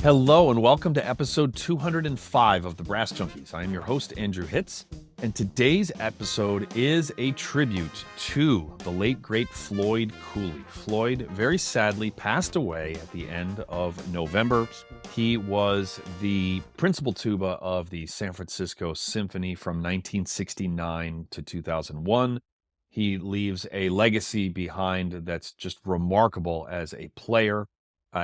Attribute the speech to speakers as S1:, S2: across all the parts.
S1: Hello and welcome to episode 205 of the Brass Junkies. I am your host, Andrew Hitz, and today's episode is a tribute to the late, great Floyd Cooley. Floyd very sadly passed away at the end of November. He was the principal tuba of the San Francisco Symphony from 1969 to 2001. He leaves a legacy behind that's just remarkable as a player,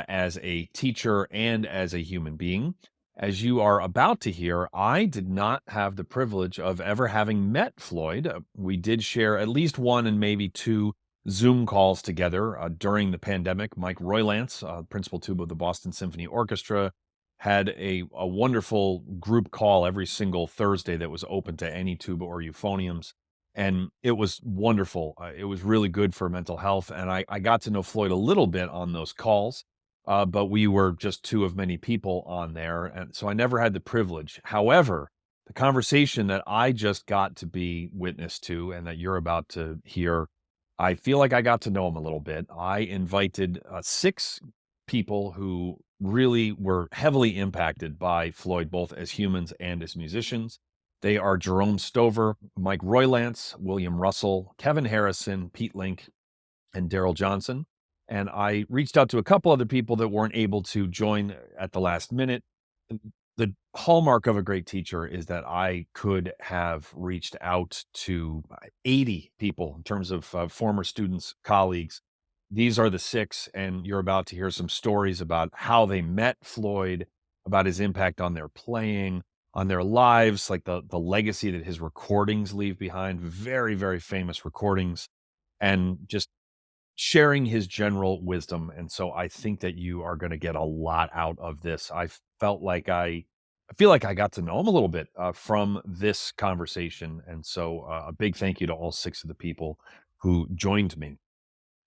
S1: as a teacher, and as a human being. As you are about to hear, I did not have the privilege of ever having met Floyd. We did share at least one and maybe two Zoom calls together during the pandemic. Mike Roylance, principal tuba of the Boston Symphony Orchestra, had a wonderful group call every single Thursday that was open to any tuba or euphoniums. And it was wonderful. It was really good for mental health. And I got to know Floyd a little bit on those calls. But we were just two of many people on there, and so I never had the privilege. However, the conversation that I just got to be witness to and that you're about to hear, I feel like I got to know him a little bit. I invited 6 people who really were heavily impacted by Floyd, both as humans and as musicians. They are Jerome Stover, Mike Roylance, William Russell, Kevin Harrison, Pete Link, and Daryl Johnson. And I reached out to a couple other people that weren't able to join at the last minute. The hallmark of a great teacher is that I could have reached out to 80 people in terms of former students, colleagues. These are the 6, and you're about to hear some stories about how they met Floyd, about his impact on their playing, on their lives, like the legacy that his recordings leave behind, very, very famous recordings, and just sharing his general wisdom. And so I think that you are going to get a lot out of this. I feel like I got to know him a little bit from this conversation. And so a big thank you to all 6 of the people who joined me.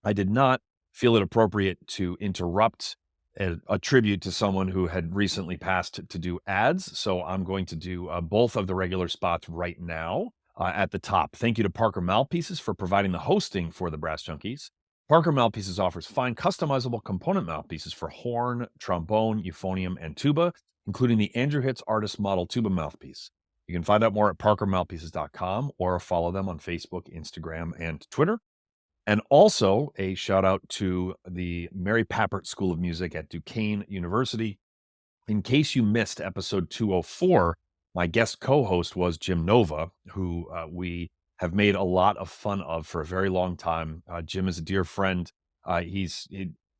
S1: I did not feel it appropriate to interrupt a tribute to someone who had recently passed to do ads. So I'm going to do both of the regular spots right now at the top. Thank you to Parker Mouthpieces for providing the hosting for the Brass Junkies. Parker Mouthpieces offers fine customizable component mouthpieces for horn, trombone, euphonium, and tuba, including the Andrew Hitz Artist Model Tuba Mouthpiece. You can find out more at parkermouthpieces.com or follow them on Facebook, Instagram, and Twitter. And also a shout out to the Mary Papert School of Music at Duquesne University. In case you missed episode 204, my guest co-host was Jim Nova, who we have made a lot of fun of for a very long time. Jim is a dear friend.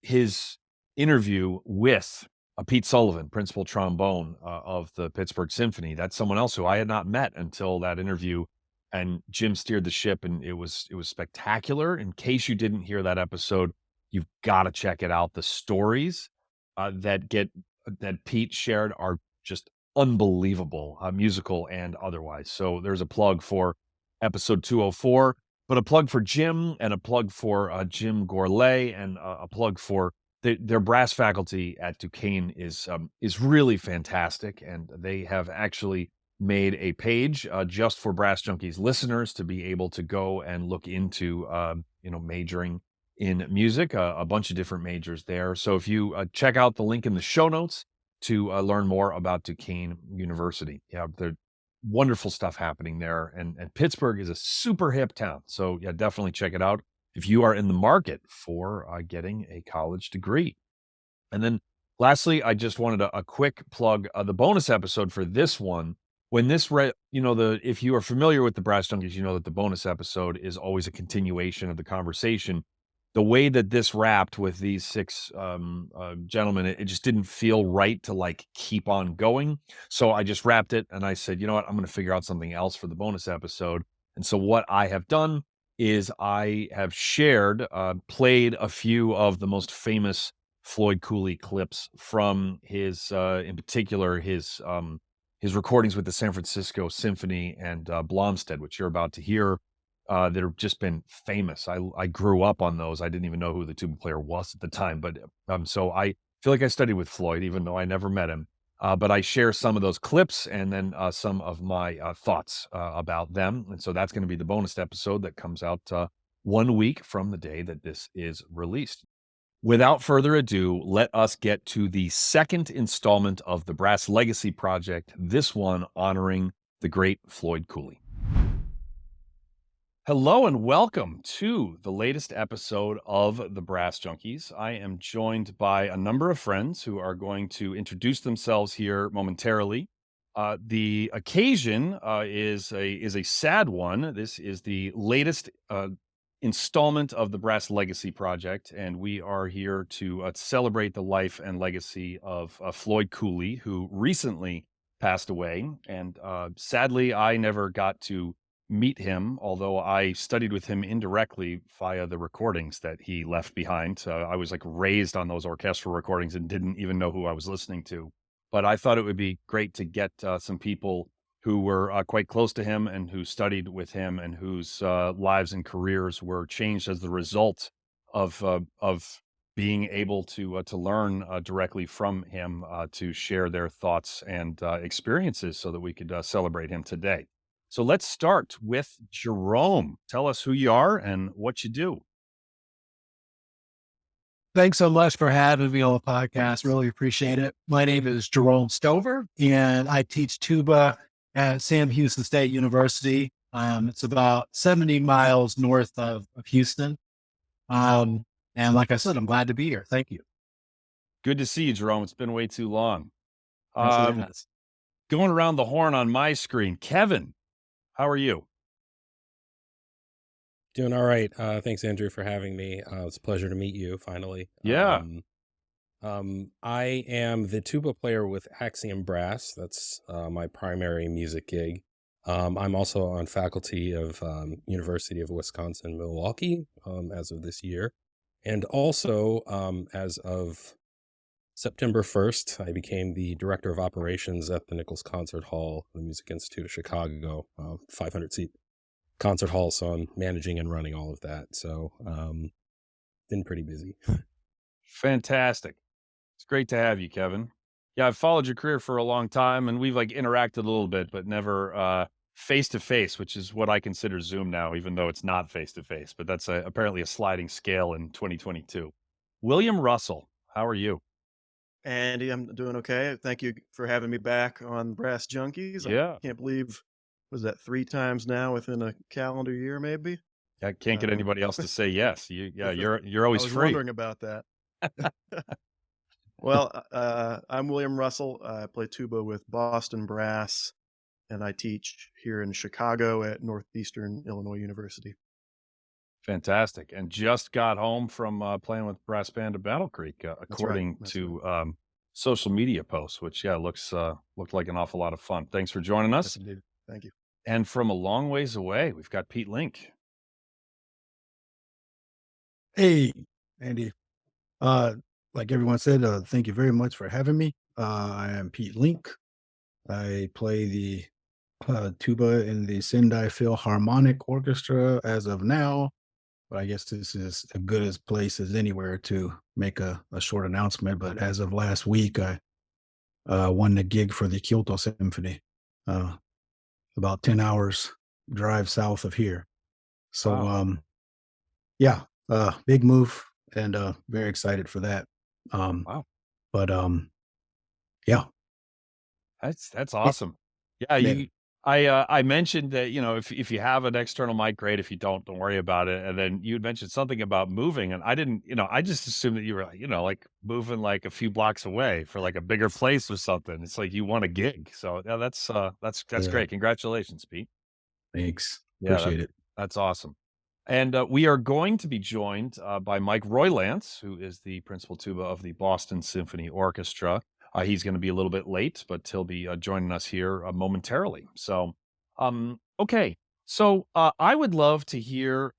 S1: His interview with Pete Sullivan, principal trombone of the Pittsburgh Symphony, that's someone else who I had not met until that interview. And Jim steered the ship, and it was spectacular. In case you didn't hear that episode, you've got to check it out. The stories that Pete shared are just unbelievable, musical and otherwise. So there's a plug for episode 204, but a plug for Jim and a plug for Jim Gourlay and a plug for their brass faculty at Duquesne is really fantastic. And they have actually made a page just for Brass Junkies listeners to be able to go and look into, majoring in music, a bunch of different majors there. So if you check out the link in the show notes to learn more about Duquesne University, there's wonderful stuff happening there. And Pittsburgh is a super hip town. So yeah, definitely check it out if you are in the market for getting a college degree. And then lastly, I just wanted a quick plug, the bonus episode for this one. When this, if you are familiar with the Brass Junkies, you know that the bonus episode is always a continuation of the conversation. The way that this wrapped with these 6 gentlemen, it just didn't feel right to keep on going. So I just wrapped it and I said, you know what, I'm going to figure out something else for the bonus episode. And so what I have done is I have played a few of the most famous Floyd Cooley clips from his, in particular, his recordings with the San Francisco Symphony and Blomstead, which you're about to hear, that have just been famous. I grew up on those. I didn't even know who the tuba player was at the time, but so I feel like I studied with Floyd, even though I never met him. But I share some of those clips and then some of my thoughts about them. And so that's going to be the bonus episode that comes out 1 week from the day that this is released. Without further ado, let us get to the second installment of the Brass Legacy Project, this one honoring the great Floyd Cooley. Hello and welcome to the latest episode of the Brass Junkies. I am joined by a number of friends who are going to introduce themselves here momentarily. The occasion is a sad one. This is the latest installment of the Brass Legacy Project, and we are here to celebrate the life and legacy of Floyd Cooley, who recently passed away. And sadly, I never got to meet him, although I studied with him indirectly via the recordings that he left behind. I was like raised on those orchestral recordings and didn't even know who I was listening to. But I thought it would be great to get some people who were quite close to him and who studied with him and whose lives and careers were changed as the result of being able to learn directly from him to share their thoughts and experiences so that we could celebrate him today. So let's start with Jerome. Tell us who you are and what you do.
S2: Thanks so much for having me on the podcast. Really appreciate it. My name is Jerome Stover, and I teach tuba at Sam Houston State University. It's about 70 miles north of Houston. And like I said, I'm glad to be here. Thank you.
S1: Good to see you, Jerome. It's been way too long.
S2: Yes, it has.
S1: Going around the horn on my screen, Kevin, how are you?
S3: Doing all right. Thanks, Andrew, for having me. It's a pleasure to meet you finally.
S1: Yeah.
S3: I am the tuba player with Axiom Brass. That's my primary music gig. I'm also on faculty of University of Wisconsin-Milwaukee as of this year. And also, as of September 1st, I became the director of operations at the Nichols Concert Hall, the Music Institute of Chicago, 500-seat concert hall. So I'm managing and running all of that. So been pretty busy.
S1: Fantastic. It's great to have you, Kevin. Yeah, I've followed your career for a long time and we've like interacted a little bit, but never face to face, which is what I consider Zoom now, even though it's not face to face, but that's apparently a sliding scale in 2022. William Russell, how are you?
S4: Andy, I'm doing okay. Thank you for having me back on Brass Junkies.
S1: Yeah.
S4: I can't believe, was that 3 times now within a calendar year, maybe?
S1: I can't get anybody else to say yes. You're
S4: I
S1: always
S4: was
S1: free.
S4: wondering about that. Well, I'm William Russell. I play tuba with Boston Brass, and I teach here in Chicago at Northeastern Illinois University.
S1: Fantastic. And just got home from playing with brass band at Battle Creek, according
S4: That's
S1: to social media posts, which looked like an awful lot of fun. Thanks for joining us.
S4: Yes, indeed. Thank you.
S1: And from a long ways away, we've got Pete Link.
S5: Hey, Andy. Like everyone said, thank you very much for having me. I am Pete Link. I play the tuba in the Sendai Philharmonic Orchestra as of now, but I guess this is as good as place as anywhere to make a short announcement. But as of last week, I won the gig for the Kyoto Symphony, about 10 hours drive south of here. So,
S1: Wow.
S5: yeah, big move and very excited for that.
S1: Wow.
S5: But yeah,
S1: That's awesome. Yeah,
S5: yeah,
S1: I mentioned that, if you have an external mic, great. If you don't worry about it. And then you had mentioned something about moving, and I didn't, I just assumed that you were, like moving like a few blocks away for like a bigger place or something. It's like you want a gig. So yeah, that's
S5: yeah.
S1: great. Congratulations, Pete.
S5: Thanks.
S1: Yeah,
S5: Appreciate it.
S1: that's awesome. And we are going to be joined by Mike Roylance, who is the principal tuba of the Boston Symphony Orchestra. He's going to be a little bit late, but he'll be joining us here momentarily. So, okay. So I would love to hear,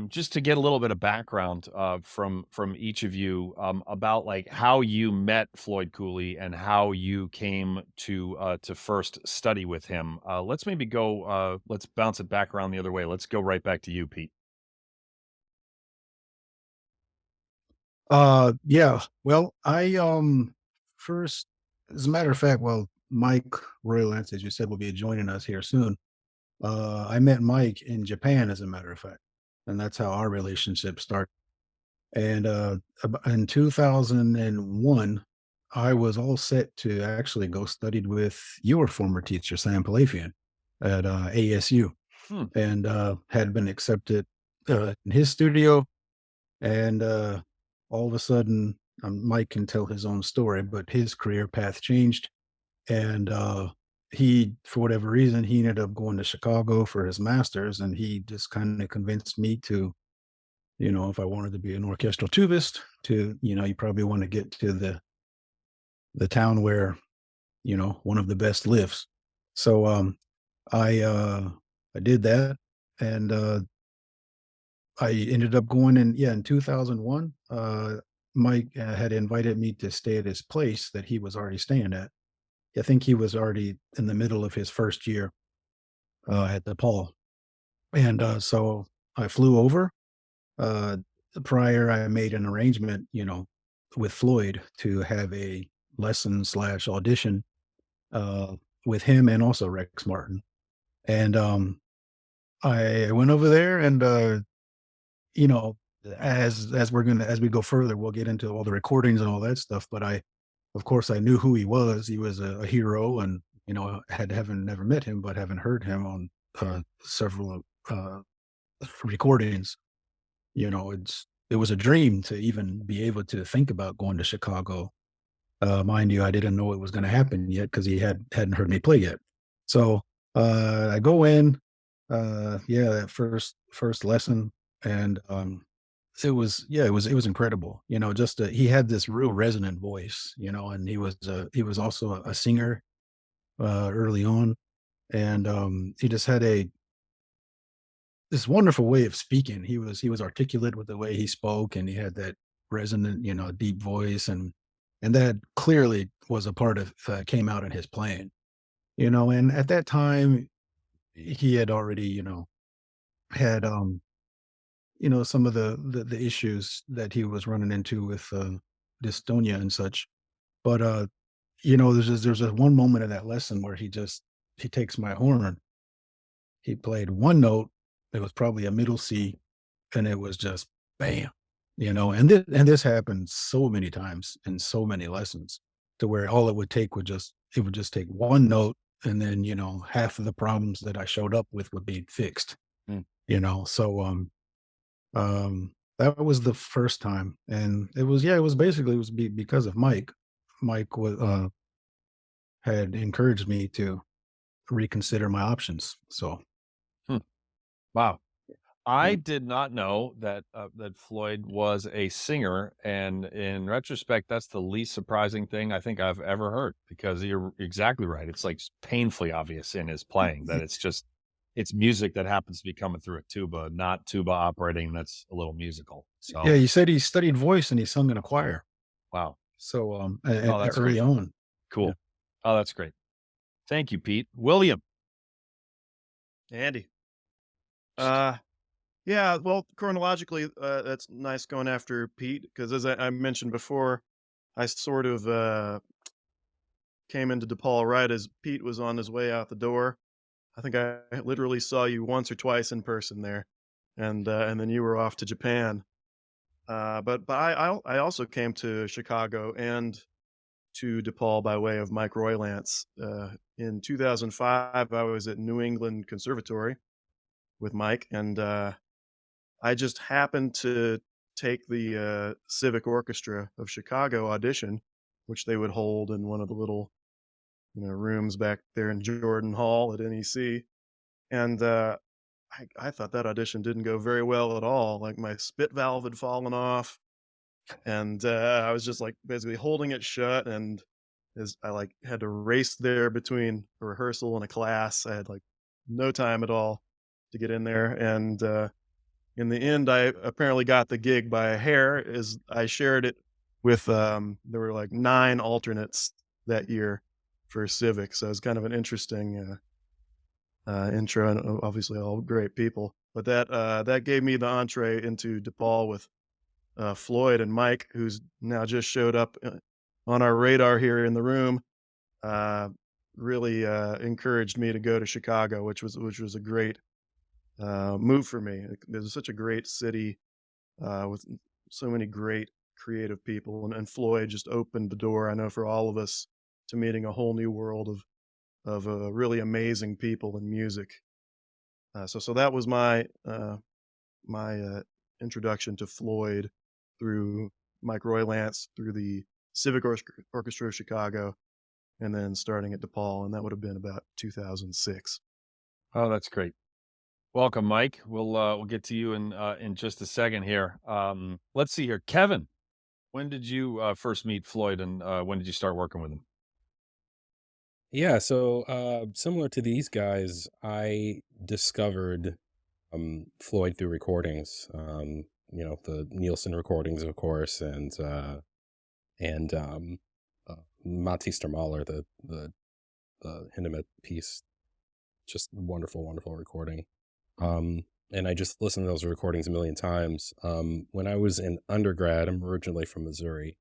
S1: just to get a little bit of background from each of you about like how you met Floyd Cooley and how you came to first study with him. Let's maybe go. Let's bounce it back around the other way. Let's go right back to you, Pete.
S5: Yeah. Well, I first, as a matter of fact, well, Mike Roylance, as you said, will be joining us here soon. I met Mike in Japan, as a matter of fact, and that's how our relationship started. And in 2001, I was all set to actually go studied with your former teacher, Sam Palafian, at ASU,
S1: Hmm.
S5: and had been accepted in his studio. And all of a sudden, Mike can tell his own story, but his career path changed. And he, for whatever reason, he ended up going to Chicago for his master's. And he just kind of convinced me to, if I wanted to be an orchestral tubist, to, you probably want to get to the town where, one of the best lives. So I did that, and I ended up going in, yeah, in 2001. Mike had invited me to stay at his place that he was already staying at. I think he was already in the middle of his first year at DePaul. And so I flew over. Uh, Prior, I made an arrangement, with Floyd to have a lesson slash audition uh, with him and also Rex Martin. And I went over there, and you know, as we go further, we'll get into all the recordings and all that stuff. But of course, I knew who he was. He was a hero, and haven't never met him, but having heard him on several recordings. It was a dream to even be able to think about going to Chicago. Mind you, I didn't know it was going to happen yet because he hadn't heard me play yet. So I go in, yeah, that first lesson, and it was incredible. Just he had this real resonant voice, and he was also a singer early on, and he just had this wonderful way of speaking. He was articulate with the way he spoke, and he had that resonant, deep voice, and that clearly was a part of came out in his playing. And at that time, he had already, had some of the issues that he was running into with dystonia and such. But there's one moment in that lesson where he takes my horn. He played one note. It was probably a middle C, and it was just bam, and this happened so many times in so many lessons, to where all it would just take one note, and then half of the problems that I showed up with would be fixed.
S1: Mm.
S5: So that was the first time, and it was because of Mike. Mike was had encouraged me to reconsider my options. So
S1: Hmm. Wow. I
S5: mm,
S1: did not know that Floyd was a singer, and in retrospect, that's the least surprising thing I think I've ever heard, because you're exactly right. It's like painfully obvious in his playing that it's music that happens to be coming through a tuba, not tuba operating that's a little musical. So,
S5: yeah, he said he studied voice and he sung in a choir.
S1: wow.
S5: So
S1: Oh, that's
S5: early
S1: great.
S5: on. Yeah.
S1: Cool. Oh, that's great. Thank you, Pete. William.
S4: Andy. Yeah, well, chronologically, that's nice going after Pete because, as I mentioned before, I sort of came into DePaul right as Pete was on his way out the door. I think I literally saw you once or twice in person there, and then you were off to Japan. But I also came to Chicago and to DePaul by way of Mike Roylance. In 2005, I was at New England Conservatory with Mike, and I just happened to take the Civic Orchestra of Chicago audition, which they would hold in one of the little rooms back there in Jordan Hall at NEC. And I thought that audition didn't go very well at all. Like my spit valve had fallen off, and I was just like basically holding it shut. And as I like had to race there between a rehearsal and a class, I had like no time at all to get in there. And in the end, I apparently got the gig by a hair, as I shared it with, there were like 9 alternates that year for Civic, so it's kind of an interesting, intro, and obviously all great people. But that gave me the entree into DePaul with, Floyd and Mike, who's now just showed up, on our radar here in the room, uh, really, encouraged me to go to Chicago, which was a great, move for me. It was such a great city, with so many great creative people, and Floyd just opened the door, I know, for all of us to meeting a whole new world of really amazing people in music. So that was my introduction to Floyd through Mike Roylance, through the Orchestra of Chicago, and then starting at DePaul, and that would have been about 2006.
S1: Oh, that's great. Welcome, Mike. We'll get to you in just a second here. Let's see here, Kevin. When did you first meet Floyd, and when did you start working with him?
S3: Yeah, so similar to these guys, I discovered Floyd through recordings. The Nielsen recordings, of course, and Matisse Mahler, the Hindemith piece, just wonderful, wonderful recording. And I just listened to those recordings a million times. When I was in undergrad, I'm originally from Missouri.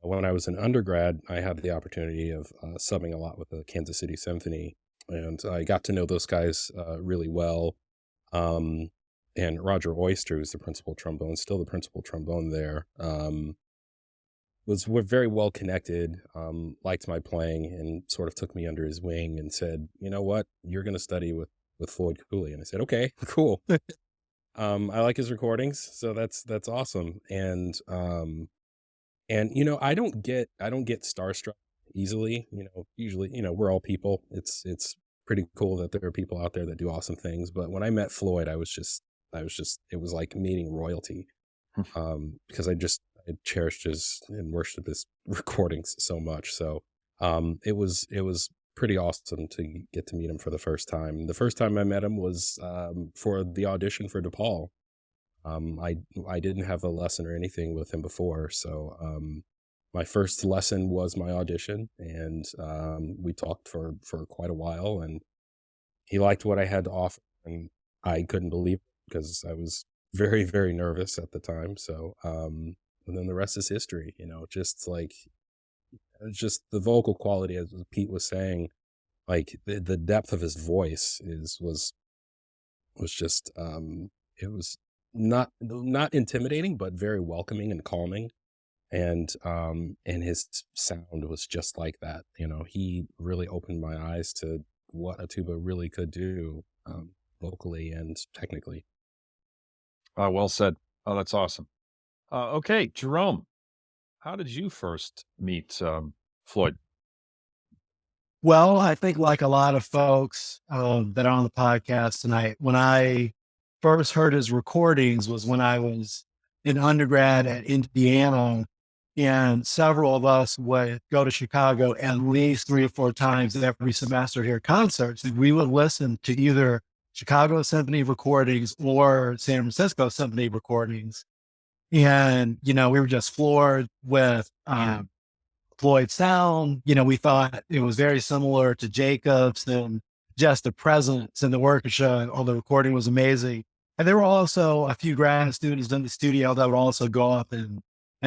S3: When I was in undergrad, I had the opportunity of subbing a lot with the Kansas City Symphony, and I got to know those guys really well. And Roger Oyster, who's the principal trombone, still the principal trombone there, we're very well connected, liked my playing, and sort of took me under his wing and said, you know what, you're going to study with Floyd Cooley. And I said, okay, cool. I like his recordings, so that's awesome. And I don't get starstruck easily. Usually, we're all people. It's pretty cool that there are people out there that do awesome things. But when I met Floyd, it was like meeting royalty, because I cherished his and worshipped his recordings so much. So it was pretty awesome to get to meet him for the first time. The first time I met him was for the audition for DePaul. I didn't have a lesson or anything with him before, so my first lesson was my audition, and we talked for quite a while, and he liked what I had to offer, and I couldn't believe it because I was very, very nervous at the time. So and then the rest is history. Just the vocal quality, as Pete was saying, like the depth of his voice was just it was not intimidating, but very welcoming and calming. And his sound was just like that. He really opened my eyes to what a tuba really could do, vocally and technically.
S1: Well said. Oh, that's awesome. Okay, Jerome, how did you first meet Floyd?
S2: Well, I think like a lot of folks that are on the podcast tonight, when I first heard his recordings was when I was in undergrad at Indiana, and several of us would go to Chicago at least 3 or 4 times every semester to hear concerts. And we would listen to either Chicago Symphony recordings or San Francisco Symphony recordings. And, we were just floored with Floyd's sound. We thought it was very similar to Jacobs, and just the presence in the orchestra on the recording was amazing. And there were also a few grad students in the studio that would also go up and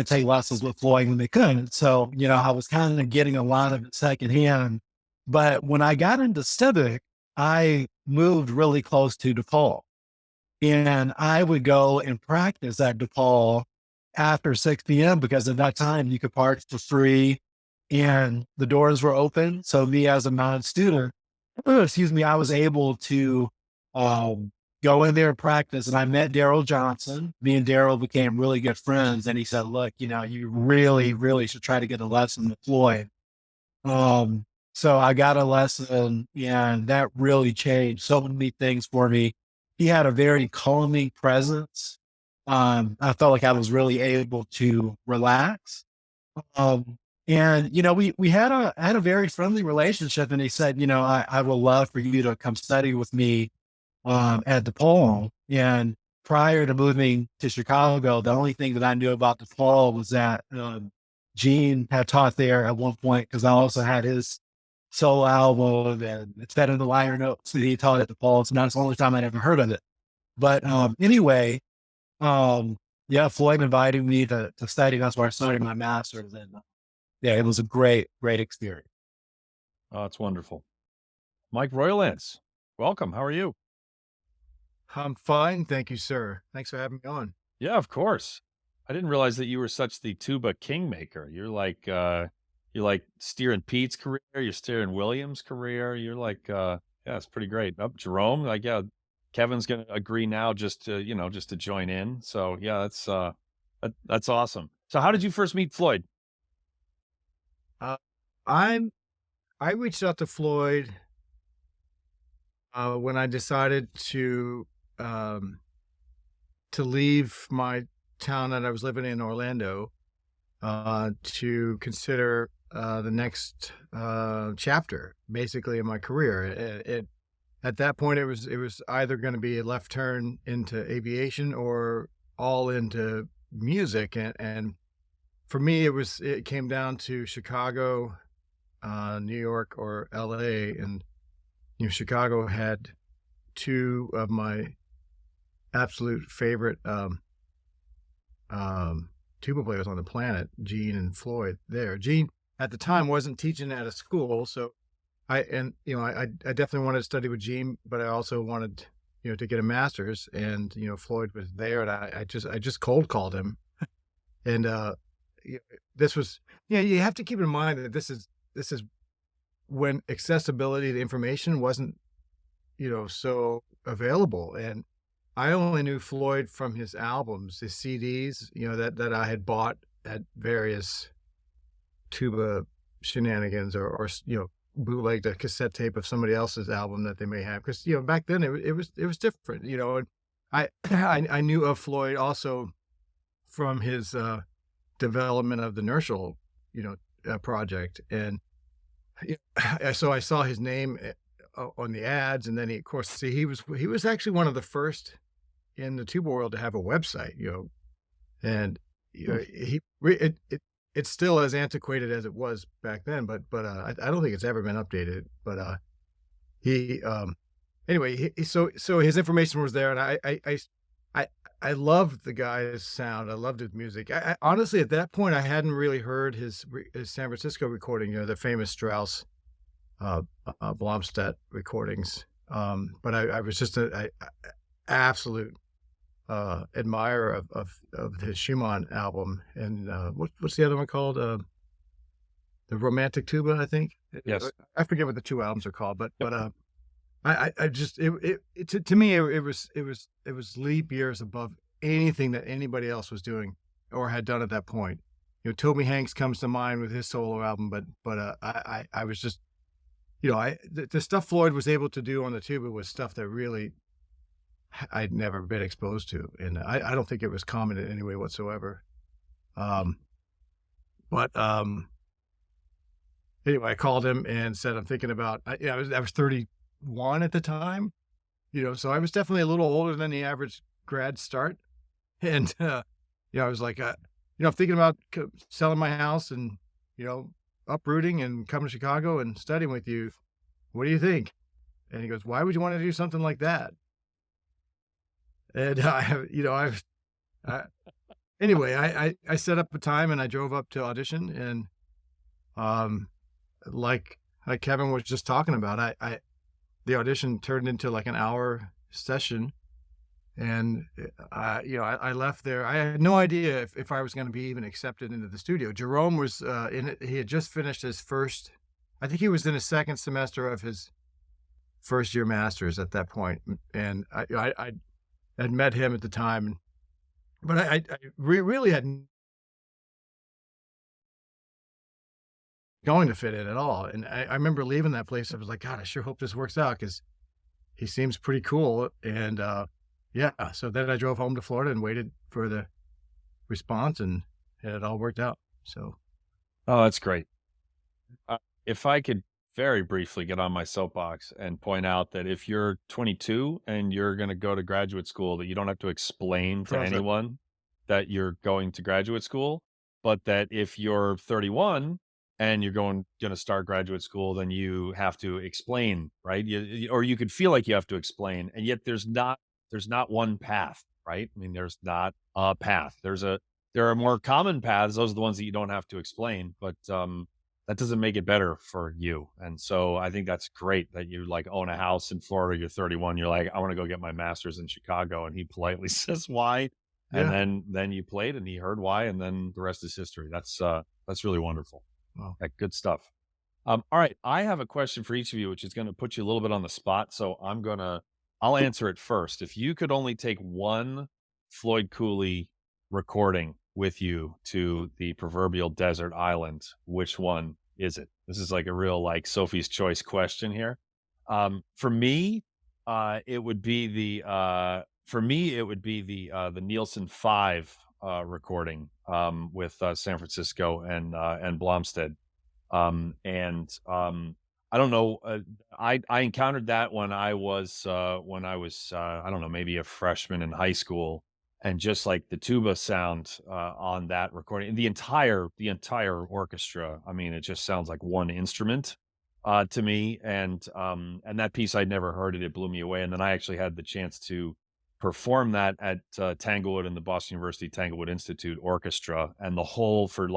S2: take lessons with Floyd when they could. So, I was kind of getting a lot of it secondhand. But when I got into Civic, I moved really close to DePaul. And I would go and practice at DePaul after 6 p.m. because at that time you could park for free and the doors were open. So me as a non-student, I was able to go in there and practice. And I met Daryl Johnson. Me and Daryl became really good friends. And he said, look, you really, really should try to get a lesson with Floyd. So I got a lesson, and that really changed so many things for me. He had a very calming presence. I felt like I was really able to relax. And we had a very friendly relationship, and he said, I would love for you to come study with me at DePaul. And prior to moving to Chicago, the only thing that I knew about DePaul was that Gene had taught there at one point, because I also had his solo album, and it's better in the liner notes that he taught at DePaul. So that's the only time I'd ever heard of it. But anyway, yeah, Floyd invited me to study. That's where I started my master's. And yeah, it was a great, great experience.
S1: Oh, it's wonderful. Mike Roylance, welcome. How are you?
S6: I'm fine. Thank you, sir. Thanks for having me on.
S1: Yeah, of course. I didn't realize that you were such the tuba kingmaker. You're like steering Pete's career, you're steering Williams' career. You're like, yeah, it's pretty great. Up Jerome, like, yeah, Kevin's gonna agree now just to, just to join in. So yeah, that's awesome. So how did you first meet Floyd?
S5: Uh, I'm I reached out to Floyd when I decided to leave my town that I was living in, Orlando, to consider the next chapter, basically, in my career. At that point, it was either going to be a left turn into aviation or all into music, and for me, it came down to Chicago, New York, or L.A. And Chicago had two of my absolute favorite tuba players on the planet, Gene and Floyd. There, Gene at the time wasn't teaching at a school, so I definitely wanted to study with Gene, but I also wanted to get a master's, and Floyd was there, and I just cold called him, and this was you have to keep in mind that this is when accessibility to information wasn't so available, and I only knew Floyd from his albums, his CDs, that I had bought at various tuba shenanigans, or bootlegged a cassette tape of somebody else's album that they may have, because back then it was different, and I knew of Floyd also from his development of the Nerschel project, and so I saw his name on the ads, and then he, of course, he was actually one of the first in the tuba world to have a website, and it's still as antiquated as it was back then, but I don't think it's ever been updated. But he anyway, so his information was there, and I loved the guy's sound. I loved his music. I honestly, at that point, I hadn't really heard his San Francisco recording, the famous Strauss Blomstedt recordings. But I was just a absolute admirer of his Schumann album, and what's the other one called? The Romantic Tuba, I think.
S1: Yes.
S5: I forget what the two albums are called, but I just to me it was leap years above anything that anybody else was doing or had done at that point. Toby Hanks comes to mind with his solo album, but I was just the stuff Floyd was able to do on the tuba was stuff that really I'd never been exposed to, and I don't think it was common in any way whatsoever. But anyway, I called him and said I'm thinking about. I was 31 at the time, so I was definitely a little older than the average grad start, and I was like, I'm thinking about selling my house and uprooting and coming to Chicago and studying with you. What do you think? And he goes, why would you want to do something like that? And anyway, I set up a time and I drove up to audition, and like Kevin was just talking about, the audition turned into like an hour session, and I left there. I had no idea if I was going to be even accepted into the studio. Jerome was in it. He had just finished his first. I think he was in his second semester of his first year master's at that point, and I had met him at the time, but I really hadn't going to fit in at all. And I remember leaving that place. I was like, God, I sure hope this works out, because he seems pretty cool. And yeah, so then I drove home to Florida and waited for the response, and it all worked out. So,
S1: Oh, that's great. If I could very briefly get on my soapbox and point out that if you're 22 and you're going to go to graduate school, that you don't have to explain to
S5: Perfect.
S1: anyone that you're going to graduate school, but that if you're 31 and you're going to start graduate school, then you have to explain, right? Or you could feel like you have to explain, and yet there's not one path, right? I mean, there's not a path. There are more common paths. Those are the ones that you don't have to explain, but that doesn't make it better for you. And so I think that's great that you like own a house in Florida. You're 31. You're like, I want to go get my master's in Chicago. And he politely says, why? And
S5: Yeah.
S1: then you played and he heard why, and then the rest is history. That's really wonderful.
S5: Wow.
S1: Yeah, good stuff. All right, I have a question for each of you, which is going to put you a little bit on the spot. So I'll answer it first. If you could only take one Floyd Cooley recording with you to the proverbial desert island, which one is it? This is like a real like Sophie's Choice question here. For me, it would be the Nielsen 5 recording with San Francisco and Blomstead. I don't know. I encountered that when I was I don't know, maybe a freshman in high school, and just like the tuba sound on that recording, the entire orchestra. I mean, it just sounds like one instrument to me. And that piece, I'd never heard it. It blew me away. And then I actually had the chance to perform that at Tanglewood and the Boston University Tanglewood Institute Orchestra, and the whole for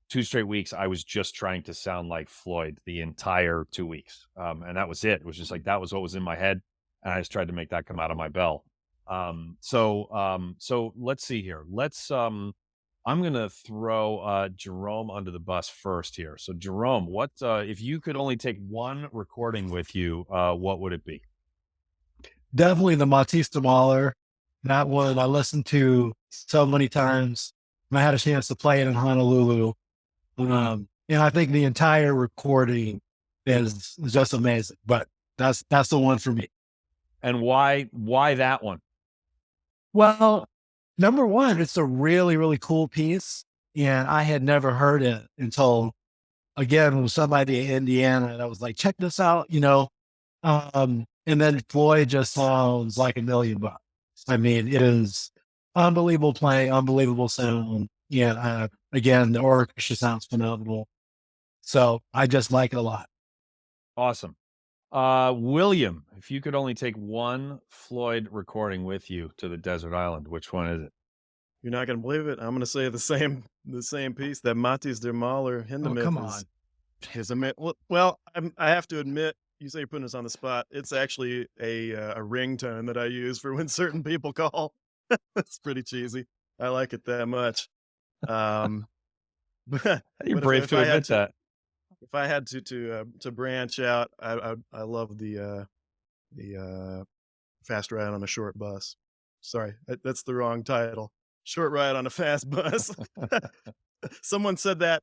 S1: 2 straight weeks, I was just trying to sound like Floyd the entire 2 weeks. And that was it. It was just like, that was what was in my head. And I just tried to make that come out of my bell. So let's see here. I'm going to throw Jerome under the bus first here. So Jerome, what, if you could only take one recording with you, what would it be?
S2: Definitely the Matista Mahler. That one I listened to so many times. I had a chance to play it in Honolulu. And I think the entire recording is just amazing, but that's the one for me.
S1: And why that one?
S2: Well, number one, it's a really, really cool piece. And I had never heard it until, again, with somebody in Indiana. And I was like, check this out, and then Floyd just sounds like $1,000,000. I mean, it is unbelievable playing, unbelievable sound. Yeah. Again, the orchestra sounds phenomenal. So I just like it a lot.
S1: Awesome. William, if you could only take one Floyd recording with you to the desert island, which one is it?
S4: You're not gonna believe it. I'm gonna say the same piece. That Matis der Mahler
S5: Oh,
S4: Hindemith
S5: come on.
S4: is well. I have to admit, you say you're putting us on the spot. It's actually a ringtone that I use for when certain people call. It's pretty cheesy. I like it that much. But
S1: You're
S4: but
S1: brave to admit that.
S4: if I had to branch out, I love the fast ride on a short bus. Sorry, that's the wrong title. Short ride on a fast bus. Someone said that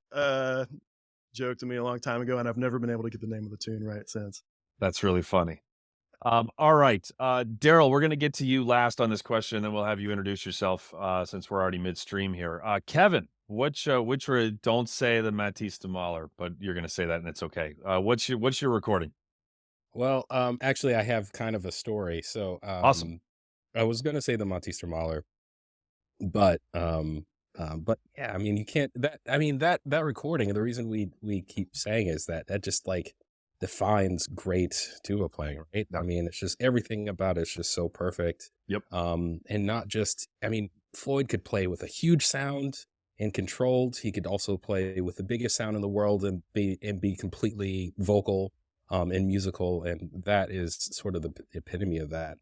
S4: joke to me a long time ago, and I've never been able to get the name of the tune right since.
S1: That's really funny. All right, Daryl, we're going to get to you last on this question, and we'll have you introduce yourself since we're already midstream here. Kevin, which don't say the Matista Mahler, but you're going to say that, and it's okay. What's your recording?
S3: Well, actually, I have kind of a story. So,
S1: Awesome.
S3: I was going to say the Matista Mahler, but yeah, I mean, you can't. That recording. The reason we keep saying is that just like defines great tuba playing, right? I mean, it's just everything about it's just so perfect.
S1: Yep.
S3: And not just. I mean, Floyd could play with a huge sound and controlled. He could also play with the biggest sound in the world and be completely vocal, and musical, and that is sort of the epitome of that.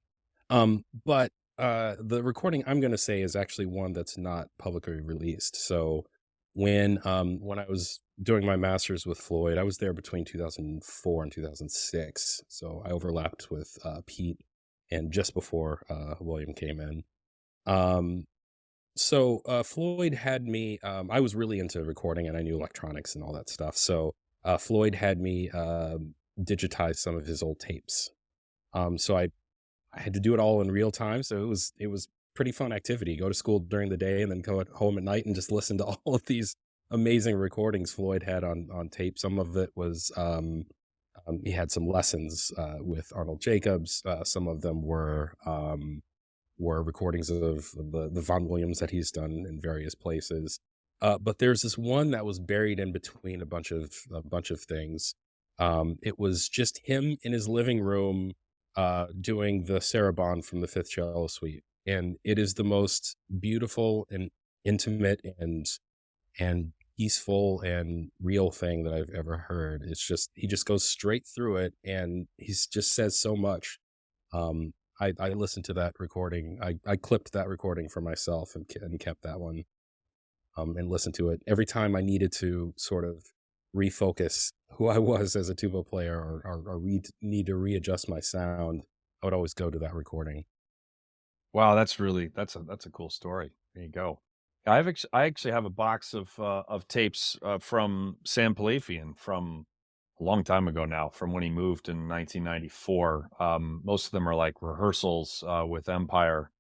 S3: But the recording I'm going to say is actually one that's not publicly released. So when I was doing my master's with Floyd, I was there between 2004 and 2006. So I overlapped with Pete and just before William came in. So Floyd had me, I was really into recording and I knew electronics and all that stuff. So Floyd had me digitize some of his old tapes. So I had to do it all in real time. So it was pretty fun activity. Go to school during the day and then go home at night and just listen to all of these amazing recordings Floyd had on tape. Some of it was, he had some lessons with Arnold Jacobs. Some of them were recordings of the Von Williams that he's done in various places. But there's this one that was buried in between a bunch of things. It was just him in his living room doing the Sarabande from the Fifth Cello Suite, and it is the most beautiful and intimate and peaceful and real thing that I've ever heard. It's just he just goes straight through it, and he's just says so much. I listened to that recording. I clipped that recording for myself and kept that one, and listened to it every time I needed to sort of refocus who I was as a tuba player, or need to readjust my sound. I would always go to that recording.
S1: Wow, that's a cool story. There you go. I actually have a box of tapes from Sam Palafian from a long time ago now, from when he moved in 1994. Most of them are like rehearsals with Empire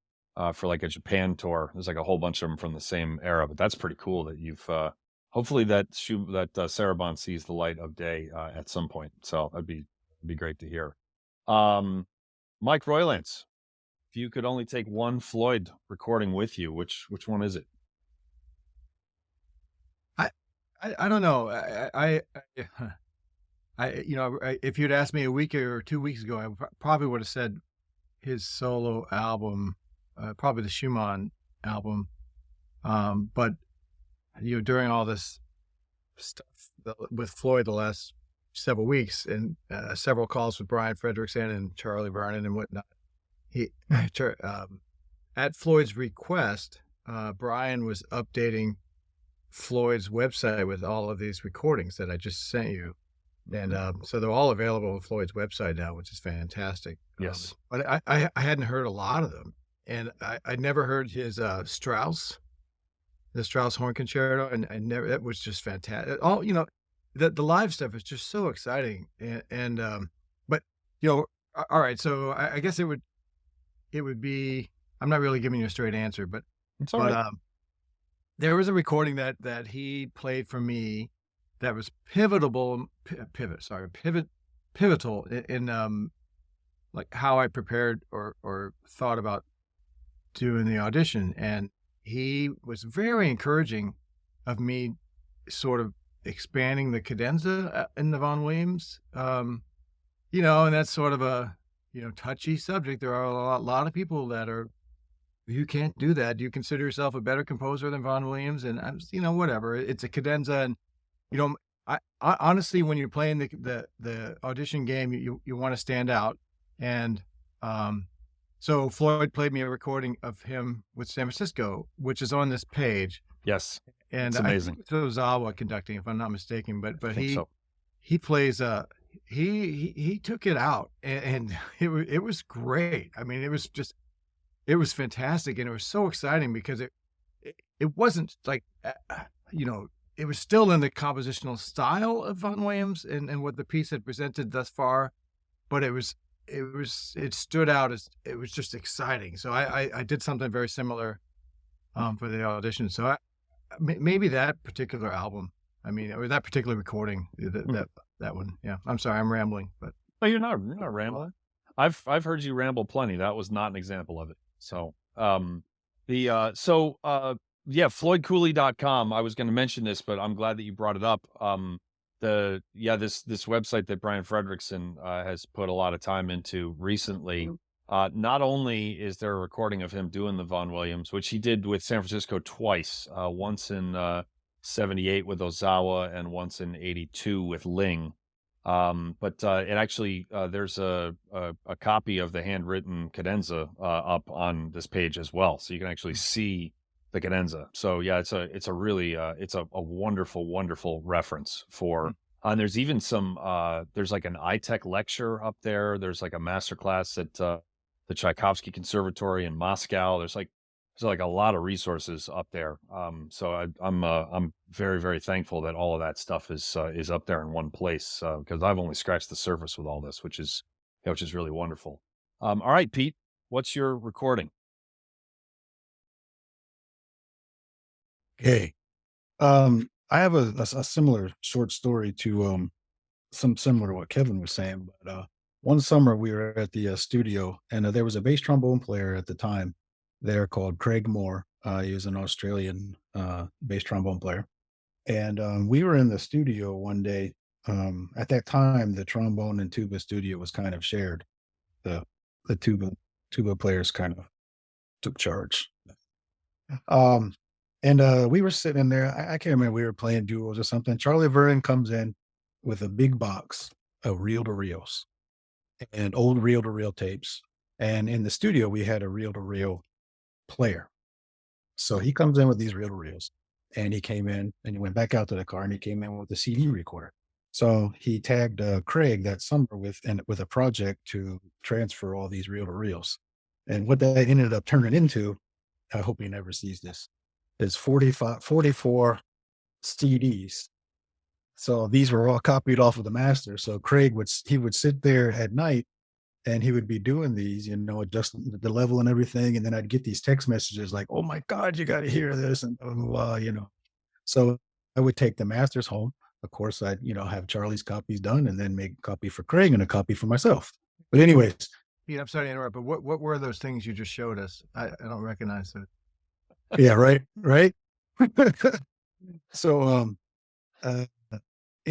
S1: for like a Japan tour. There's like a whole bunch of them from the same era, but that's pretty cool that you've hopefully that Sarabon sees the light of day at some point. So that'd be great to hear. Mike Roylance, if you could only take one Floyd recording with you, which one is it?
S5: I don't know. If you'd asked me a week or 2 weeks ago, I probably would have said his solo album, probably the Schumann album. But during all this stuff with Floyd the last several weeks, and several calls with Brian Frederickson and Charlie Vernon and whatnot, he at Floyd's request, Brian was updating Floyd's website with all of these recordings that I just sent you. And so they're all available on Floyd's website now, which is fantastic.
S1: Yes.
S5: But I hadn't heard a lot of them. And I never heard his the Strauss Horn Concerto, and I never, that was just fantastic. All, the live stuff is just so exciting. But, all right. So I guess it would be, I'm not really giving you a straight answer, but,
S1: It's all right.
S5: there was a recording that he played for me that was pivotal in like how I prepared or thought about doing the audition. And he was very encouraging of me sort of expanding the cadenza in the Von Williams, and that's sort of a, touchy subject. There are a lot of people that are, you can't do that. Do you consider yourself a better composer than Von Williams? And I'm just, whatever. It's a cadenza, and I honestly, when you're playing the audition game, you want to stand out. And so Floyd played me a recording of him with San Francisco, which is on this page.
S1: Yes.
S5: And
S1: It's amazing.
S5: I think it was Zawa conducting, if I'm not mistaken. But
S1: I think so.
S5: he plays he took it out, and it was great. I mean, it was fantastic, and it was so exciting because it wasn't like it was still in the compositional style of Von Williams and what the piece had presented thus far, but it stood out as, it was just exciting. So I did something very similar for the audition. So maybe that particular album, or that particular recording, that one. Yeah, I'm sorry, I'm rambling, but
S1: No, you're not rambling. I've heard you ramble plenty. That was not an example of it. So floydcooley.com. I was going to mention this, but I'm glad that you brought it up. This website that Brian Frederickson has put a lot of time into recently. Not only is there a recording of him doing the Von Williams, which he did with San Francisco twice, once in 78 with Ozawa and once in 82 with Ling. But it actually, there's a copy of the handwritten cadenza up on this page as well, so you can actually see the cadenza. So yeah, it's a really it's a wonderful, wonderful reference for. And there's even some there's like an iTech lecture up there. There's like a masterclass at the Tchaikovsky Conservatory in Moscow. There's like a lot of resources up there. So I'm very, very thankful that all of that stuff is up there in one place, because I've only scratched the surface with all this, which is really wonderful. All right, Pete, what's your recording?
S5: okay. I have a similar short story to some similar to what Kevin was saying. But one summer we were at the studio, and there was a bass trombone player at the time there called Craig Moore. He was an Australian bass trombone player. And we were in the studio one day. At that time, the trombone and tuba studio was kind of shared. The tuba players kind of took charge. And we were sitting in there. I can't remember, we were playing duos or something. Charlie Vernon comes in with a big box of reel-to-reels and old reel-to-reel tapes. And in the studio, we had a reel-to-reel player. So he comes in with these reel-to-reels, and he came in and he went back out to the car and he came in with the CD recorder. So he tagged Craig that summer with a project to transfer all these reel-to-reels. And what that ended up turning into, I hope he never sees this, is 44 CDs. So these were all copied off of the master. So Craig would sit there at night and he would be doing these, adjusting the level and everything. And then I'd get these text messages like, "Oh my God, you got to hear this," and blah, blah, blah. So I would take the masters home. Of course, I'd have Charlie's copies done, and then make a copy for Craig and a copy for myself. But anyways,
S6: Pete, I'm sorry to interrupt, but what were those things you just showed us? I don't recognize it.
S5: yeah, right. So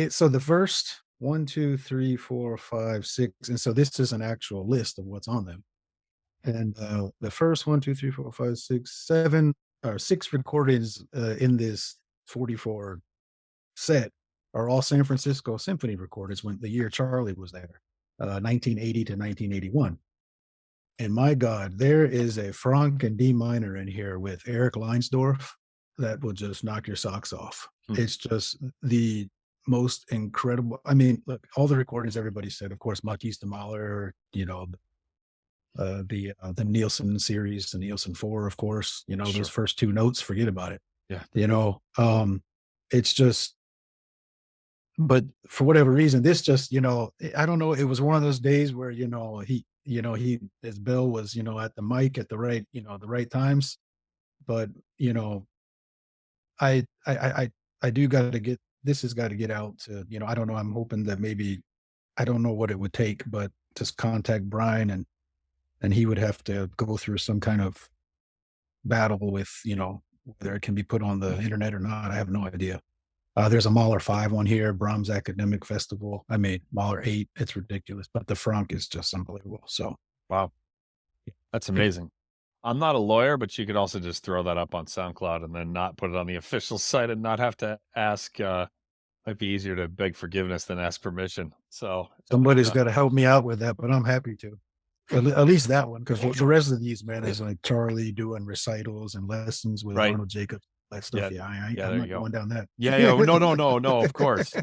S5: so the first 1, 2, 3, 4, 5, 6, and so this is an actual list of what's on them. And the first 1, 2, 3, 4, 5, 6, 7 or 6 recordings in this 44 set are all San Francisco Symphony recordings when the year Charlie was there, 1980 to 1981. And my God, there is a Franck and D minor in here with Eric Leinsdorf that will just knock your socks off. It's just the most incredible. I mean, look, all the recordings everybody said, of course, Matisse de Mahler, the Nielsen series, the Nielsen 4, of course, those first 2 notes, forget about it.
S1: Yeah.
S5: It's just, but for whatever reason, this just, I don't know. It was one of those days where, his bill was, at the mic at the right, the right times. But, I do got to get, this has got to get out to, I don't know. I'm hoping that maybe, I don't know what it would take, but just contact Brian and he would have to go through some kind of battle with, whether it can be put on the internet or not. I have no idea. There's a Mahler 5 on here, Brahms Academic Festival. I mean, Mahler 8, it's ridiculous, but the Franck is just unbelievable. So,
S1: wow, that's amazing. I'm not a lawyer, but you could also just throw that up on SoundCloud and then not put it on the official site and not have to ask. Might be easier to beg forgiveness than ask permission. So
S5: somebody's got to help me out with that, but I'm happy to. At least that one, because the rest of these, man, is like Charlie doing recitals and lessons with Arnold Jacobs, that stuff. I'm not going down that.
S1: No, of course.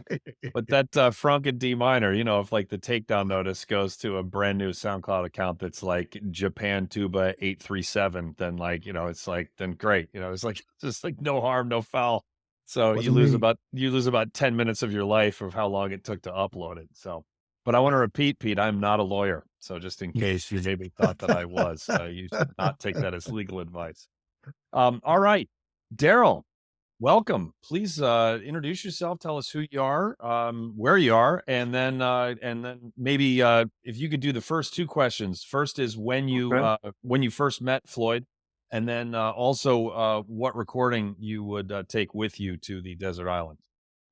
S1: But that Franck and D minor, if like the takedown notice goes to a brand new SoundCloud account that's like Japan Tuba 837, then it's like, then great. It's like just like no harm, no foul. So you lose about 10 minutes of your life of how long it took to upload it. So. But I want to repeat, Pete, I'm not a lawyer. So just in case you maybe thought that I was, you should not take that as legal advice. All right, Daryl, welcome. Please introduce yourself. Tell us who you are, where you are, and then maybe if you could do the first 2 questions. First is when you first met Floyd, and then also what recording you would take with you to the desert island.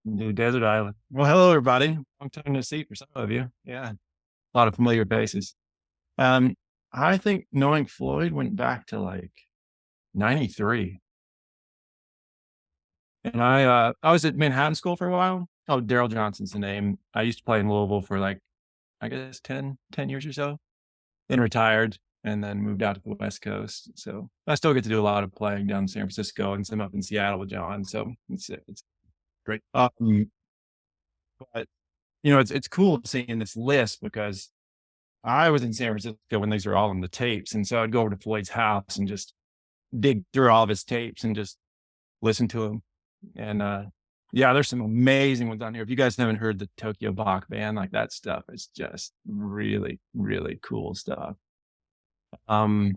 S6: New desert island. Well, hello everybody. Long time no see for some of you. Yeah, a lot of familiar faces. I think knowing Floyd went back to like 93, and I was at Manhattan School for a while. Oh, Daryl Johnson's the name. I used to play in Louisville for like, I guess 10 years or so. Then retired and then moved out to the West Coast. So I still get to do a lot of playing down in San Francisco and some up in Seattle with John. So it's great. But it's cool seeing this list because I was in San Francisco when these were all on the tapes. And so I'd go over to Floyd's house and just dig through all of his tapes and just listen to him. And there's some amazing ones on here. If you guys haven't heard the Tokyo Bach Band, like that stuff is just really, really cool stuff. As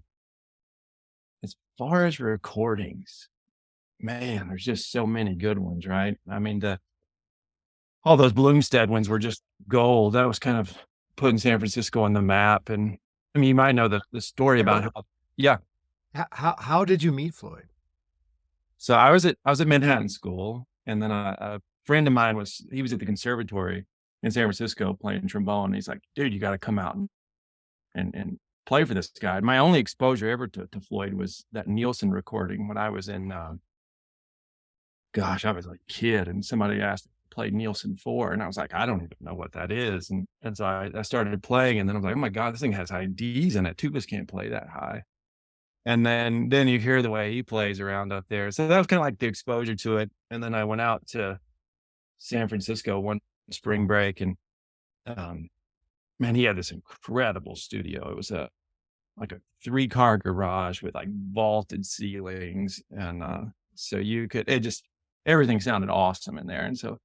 S6: far as recordings, man, there's just so many good ones, right? I mean, all those Bloomstead ones were just gold. That was kind of putting San Francisco on the map. And I mean, you might know the story about how did you meet Floyd?
S2: So I was at Manhattan School, and then a friend of mine he was at the conservatory in San Francisco playing trombone. And he's like, dude, you got to come out and play for this guy. My only exposure ever to Floyd was that Nielsen recording when I was in, I was like a kid, and somebody asked
S6: played Nielsen 4. And I was like, I don't even know what that is. And so I started playing, and then I was like, oh my God, this thing has high Ds in it. Tubas can't play that high. And then you hear the way he plays around up there. So that was kind of like the exposure to it. And then I went out to San Francisco one spring break, and man, he had this incredible studio. It was like a 3-car garage with like vaulted ceilings. And so everything sounded awesome in there. And so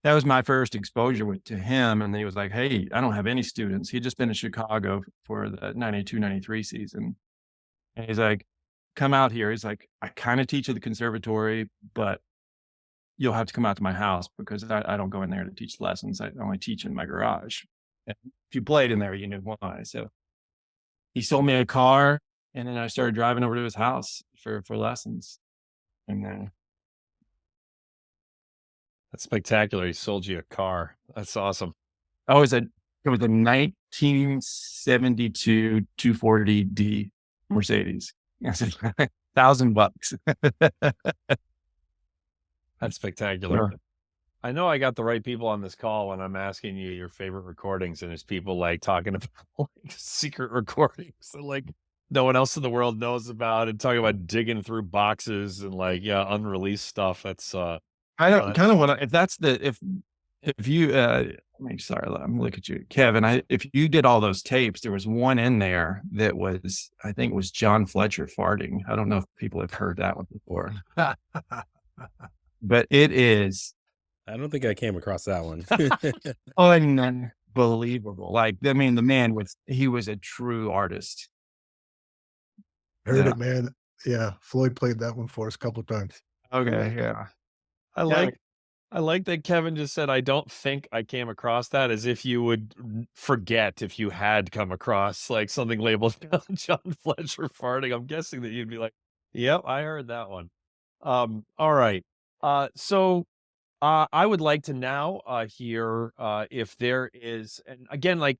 S6: that was my first exposure to him. And he was like, hey, I don't have any students. He'd just been in Chicago for the 92, 93 season. And he's like, come out here. He's like, I kind of teach at the conservatory, but you'll have to come out to my house because I don't go in there to teach lessons. I only teach in my garage. And if you played in there, you knew why. So he sold me a car, and then I started driving over to his house for lessons. And then
S1: That's spectacular. He sold you a car. That's awesome.
S6: it was a 1972 240D Mercedes. $1,000.
S1: That's spectacular.
S6: Yeah.
S1: I know I got the right people on this call when I'm asking you your favorite recordings, and there's people like talking about like secret recordings that like no one else in the world knows about, and talking about digging through boxes and like unreleased stuff. That's
S6: I don't kind of want to, if you sorry, I'm looking at you, Kevin. If you did all those tapes, there was one in there that was, I think it was John Fletcher farting. I don't know if people have heard that one before, but it is
S3: I don't think I came across that one.
S6: unbelievable. Like, I mean, the man he was a true artist.
S5: Heard
S6: Yeah.
S5: it, man. Yeah, Floyd played that one for us a couple of times.
S6: Okay. Yeah.
S1: I like that Kevin just said, I don't think I came across that, as if you would forget if you had come across like something labeled John Fletcher farting. I'm guessing that you'd be like, yep, I heard that one. All right. So I would like to now hear if there is, and again, like,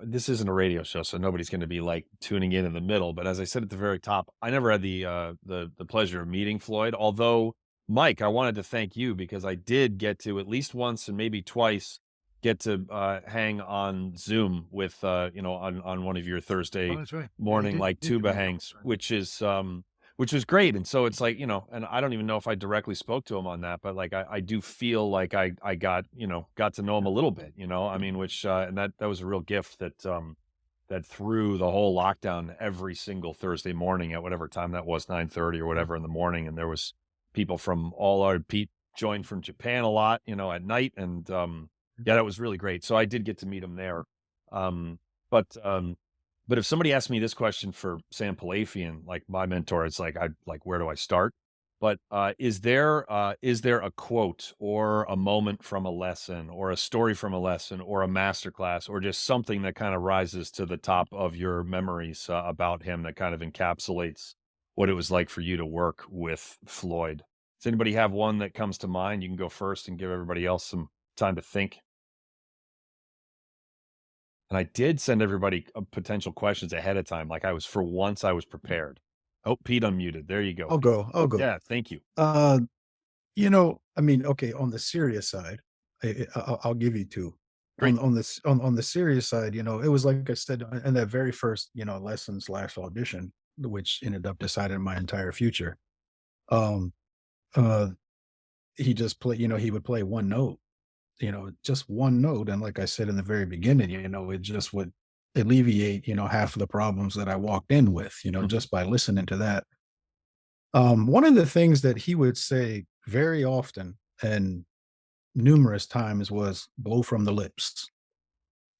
S1: this isn't a radio show, so nobody's going to be like tuning in the middle. But as I said at the very top, I never had the pleasure of meeting Floyd. Although, Mike, I wanted to thank you because I did get to at least once and maybe twice get to hang on Zoom with on one of your Thursday
S5: That's right.
S1: morning like Tuba hangs, which was great. And so it's like, and I don't even know if I directly spoke to him on that, but like I do feel like I got to know him a little bit, I mean, which and that was a real gift that that through the whole lockdown, every single Thursday morning at whatever time that was, 9:30 or whatever in the morning, and there was people from all our Pete joined from Japan a lot, at night, and yeah, that was really great. So I did get to meet him there. But if somebody asked me this question for Sam Palafian, like my mentor, it's like, where do I start? But is there a quote or a moment from a lesson or a story from a lesson or a masterclass or just something that kind of rises to the top of your memories about him that kind of encapsulates what it was like for you to work with Floyd? Does anybody have one that comes to mind? You can go first and give everybody else some time to think. And I did send everybody potential questions ahead of time. Like I was prepared. Oh, Pete unmuted. There you go.
S5: I'll go.
S1: Yeah, thank you.
S5: I mean, okay, on the serious side, I'll give you two.
S1: Great.
S5: On the serious side, it was like I said in that very first, lesson/audition, which ended up deciding my entire future. He just he would play one note, just one note. And like I said in the very beginning, it just would alleviate, half of the problems that I walked in with, just by listening to that. One of the things that he would say very often and numerous times was blow from the lips.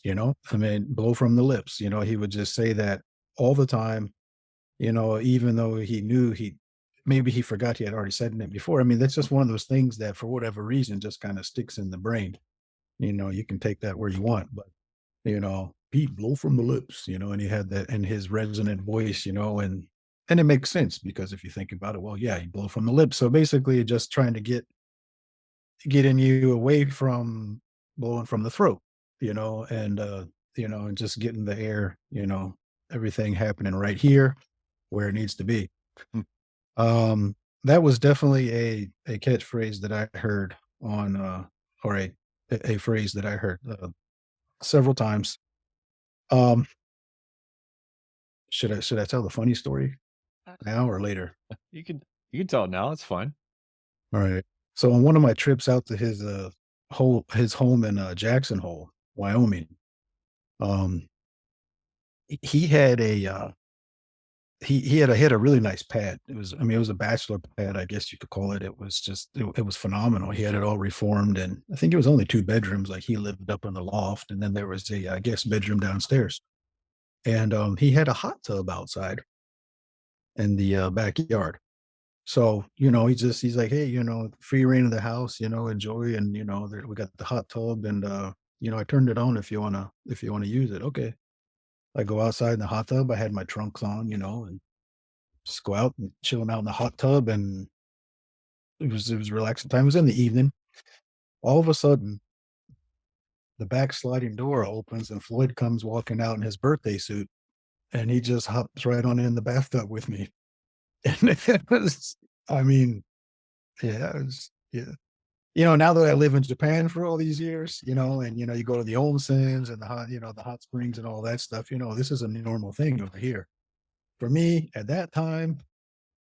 S5: Blow from the lips. He would just say that all the time, even though he knew maybe he forgot he had already said it before. I mean, that's just one of those things that for whatever reason just kind of sticks in the brain. You can take that where you want, but Pete, blow from the lips, and he had that in his resonant voice, and it makes sense because if you think about it, well, yeah, you blow from the lips. So basically just trying to getting you away from blowing from the throat, and just getting the air, everything happening right here where it needs to be. that was definitely a catchphrase that I heard on, or a phrase that I heard, several times. Um, should I tell the funny story now or later?
S1: You can you can tell it now. It's fine.
S5: All right. So on one of my trips out to his home in, Jackson Hole, Wyoming, um, he had he had a really nice pad. It was a bachelor pad, I guess you could call it. It was just it was phenomenal. He had it all reformed, and I think it was only 2 bedrooms. Like, he lived up in the loft, and then there was a, guest bedroom downstairs. And, he had a hot tub outside in the, backyard. So, he's like, "Hey, free reign of the house, enjoy, and, there we got the hot tub, and, I turned it on if you wanna use it." Okay. I go outside in the hot tub. I had my trunks on, and just go out and chilling out in the hot tub, and it was relaxing time. It was in the evening. All of a sudden, the back sliding door opens and Floyd comes walking out in his birthday suit, and he just hops right on in the bathtub with me. And it was, I mean, yeah, it was, yeah. Now that I live in Japan for all these years, and you go to the onsens and the hot springs and all that stuff, this is a normal thing over here. For me, at that time,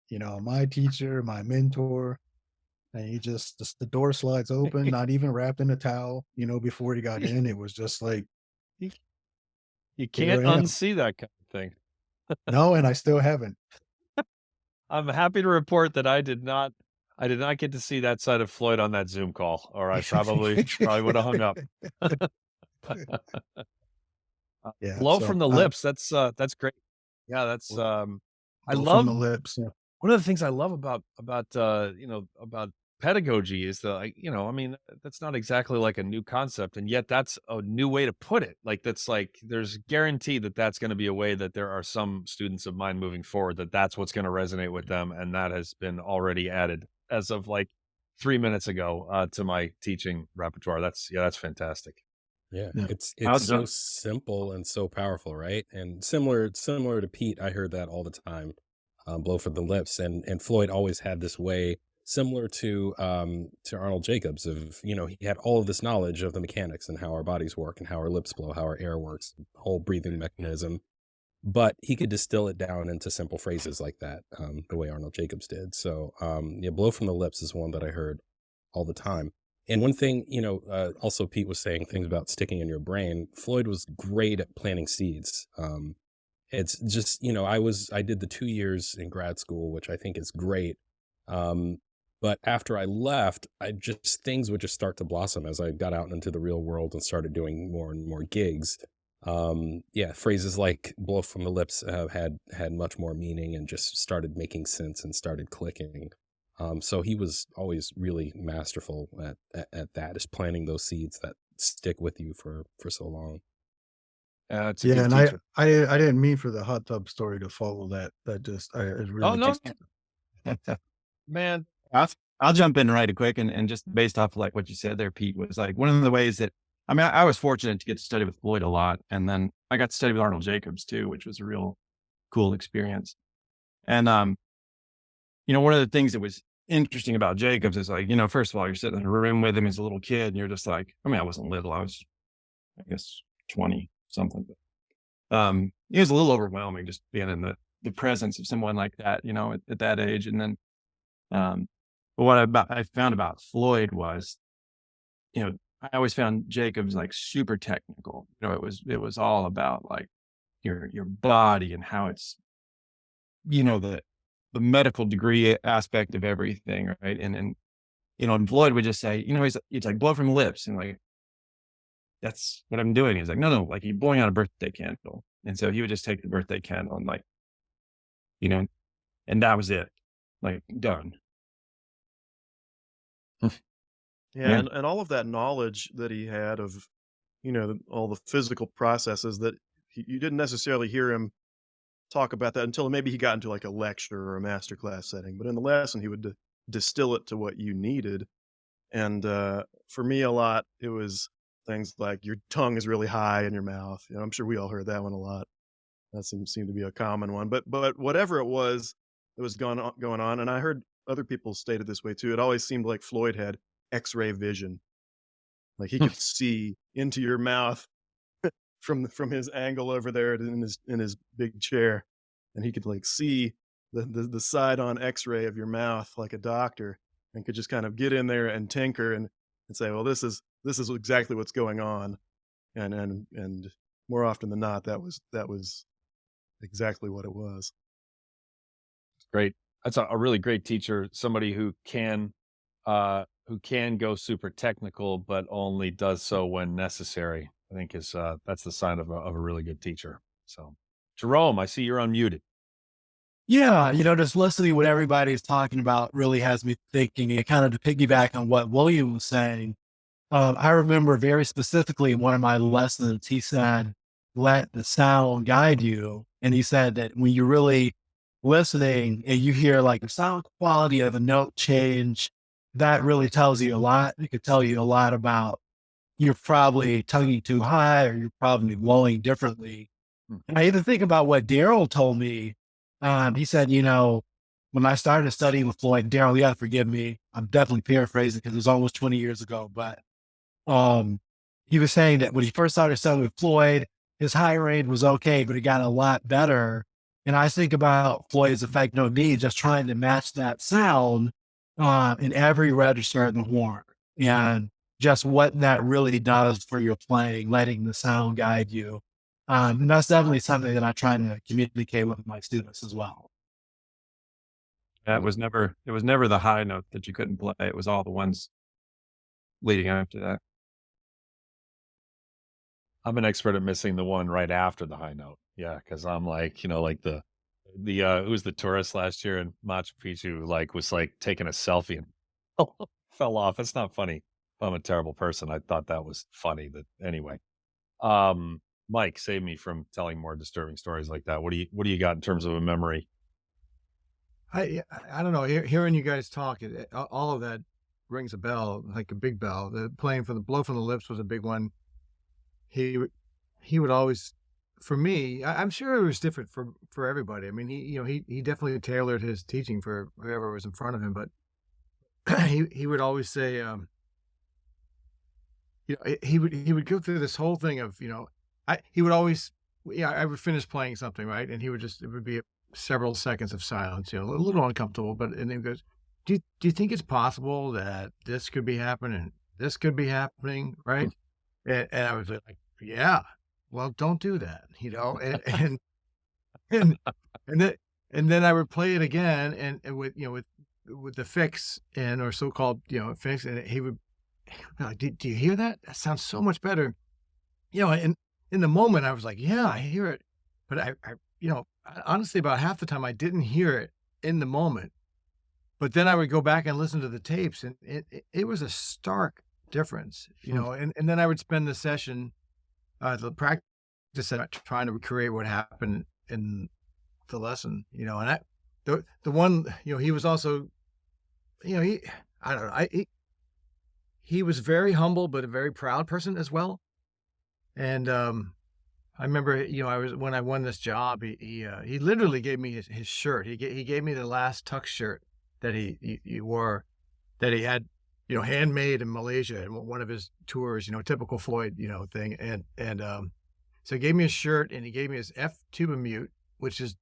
S5: my teacher, my mentor, and the door slides open, not even wrapped in a towel, before he got in. It was just like,
S1: You you
S5: here
S1: can't
S5: I am.
S1: unsee that kind of thing.
S5: No, and I still haven't.
S1: I'm happy to report that I did not get to see that side of Floyd on that Zoom call, or I probably would have hung up.
S5: Yeah,
S1: Blow
S5: so
S1: from the lips, that's great. Yeah, that's, I
S5: blow from the
S1: love
S5: lips, yeah.
S1: one of the things I love about pedagogy is that, I mean, that's not exactly like a new concept, and yet that's a new way to put it. Like, that's like there's guarantee that that's gonna be a way that there are some students of mine moving forward, that's what's gonna resonate with them, and that has been already added as of, like, 3 minutes ago, to my teaching repertoire. That's fantastic.
S3: Yeah,
S5: Yeah.
S6: I'll
S3: it's so
S6: jump.
S3: simple and so powerful, right? And similar to Pete, I heard that all the time. Blow from the lips, and Floyd always had this way similar to Arnold Jacobs of, he had all of this knowledge of the mechanics and how our bodies work and how our lips blow, how our air works, whole breathing mechanism, but he could distill it down into simple phrases like that, the way Arnold Jacobs did. So, yeah, blow from the lips is one that I heard all the time. And one thing, also Pete was saying things about sticking in your brain. Floyd was great at planting seeds. It's just, I did the 2 years in grad school, which I think is great. But after I left, things would just start to blossom as I got out into the real world and started doing more and more gigs. Yeah, phrases like blow from the lips had much more meaning and just started making sense and started clicking. So he was always really masterful at that, is planting those seeds that stick with you for so long.
S1: It's a
S5: Yeah,
S1: good
S5: and
S1: teacher.
S5: I didn't mean for the hot tub story to follow that. That just I it
S1: Oh,
S5: really
S1: no,
S5: just
S1: man.
S6: I'll, I'll jump in right quick, and just based off of like what you said there, Pete, was like one of the ways that, I mean, I was fortunate to get to study with Floyd a lot. And then I got to study with Arnold Jacobs too, which was a real cool experience. And, one of the things that was interesting about Jacobs is like, first of all, you're sitting in a room with him as a little kid and you're just like, I mean, I wasn't little. I was, I guess, 20 something. But, it was a little overwhelming just being in the presence of someone like that, at that age. And then, but what I found about Floyd was, I always found Jacobs like super technical. It was all about like your body and how it's, the medical degree aspect of everything, right? And Floyd would just say, he's like blow from the lips, and like that's what I'm doing. He's like, no, like you're blowing out a birthday candle, and so he would just take the birthday candle and like, and that was it, like done.
S4: Yeah,
S6: Yeah.
S4: and all of that knowledge that he had of, all the physical processes that you didn't necessarily hear him talk about that until maybe he got into like a lecture or a master class setting. But in the lesson, he would distill it to what you needed. And for me, a lot, it was things like your tongue is really high in your mouth. I'm sure we all heard that one a lot. That seemed to be a common one. But whatever it was that was going on, and I heard other people stated this way too. It always seemed like Floyd had X-ray vision, like he could see into your mouth from his angle over there in his big chair, and he could like see the side on X-ray of your mouth like a doctor, and could just kind of get in there and tinker and say, well, this is exactly what's going on, and more often than not, that was exactly what it was.
S1: Great. That's a really great teacher. Somebody who can go super technical, but only does so when necessary. I think is that's the sign of a really good teacher. So, Jerome, I see you're unmuted.
S2: Yeah, just listening to what everybody's talking about really has me thinking, and kind of to piggyback on what William was saying. I remember very specifically in one of my lessons, he said, let the sound guide you. And he said that when you're really listening and you hear like the sound quality of a note change, that really tells you a lot. It could tell you a lot about you're probably tonguing too high or you're probably blowing differently. And I even think about what Daryl told me. He said, when I started studying with Floyd, Daryl, you got to forgive me, I'm definitely paraphrasing because it was almost 20 years ago, but he was saying that when he first started studying with Floyd, his high range was okay, but it got a lot better. And I think about Floyd's Effect No Need, just trying to match that sound in every register in the horn, and just what that really does for your playing, letting the sound guide you. And that's definitely something that I try to communicate with my students as well.
S6: It was never the high note that you couldn't play. It was all the ones leading after that.
S1: I'm an expert at missing the one right after the high note. Yeah, because I'm like, like the who was the tourist last year in Machu Picchu, was taking a selfie and fell off. It's not funny. I'm a terrible person. I thought that was funny. That anyway. Mike, save me from telling more disturbing stories like that. What do you got in terms of a memory?
S5: I don't know. Hearing you guys talk, all of that rings a bell, like a big bell. The playing from the Blow from the Lips was a big one. He would always, for me, I'm sure it was different for everybody. I mean, he definitely tailored his teaching for whoever was in front of him, but he would always say, he would go through this whole thing of, he would always, I would finish playing something, right? And it would be several seconds of silence, a little uncomfortable, and then he goes, do you think it's possible that this could be happening? This could be happening, right? And I was like, yeah, well, don't do that, and then I would play it again and with the fix or so-called, fix, and he would, do you hear that? That sounds so much better. And in the moment I was like, yeah, I hear it. But I honestly, about half the time I didn't hear it in the moment, but then I would go back and listen to the tapes, and it was a stark difference, and then I would spend the session, the practice trying to recreate what happened in the lesson, and the one, he was also, I don't know, he was very humble, but a very proud person as well. And, I remember, when I won this job, he literally gave me his shirt. He gave me the last tux shirt that he wore, that he had, handmade in Malaysia in one of his tours, typical Floyd, thing. And so he gave me a shirt, and he gave me his F tuba mute, which is,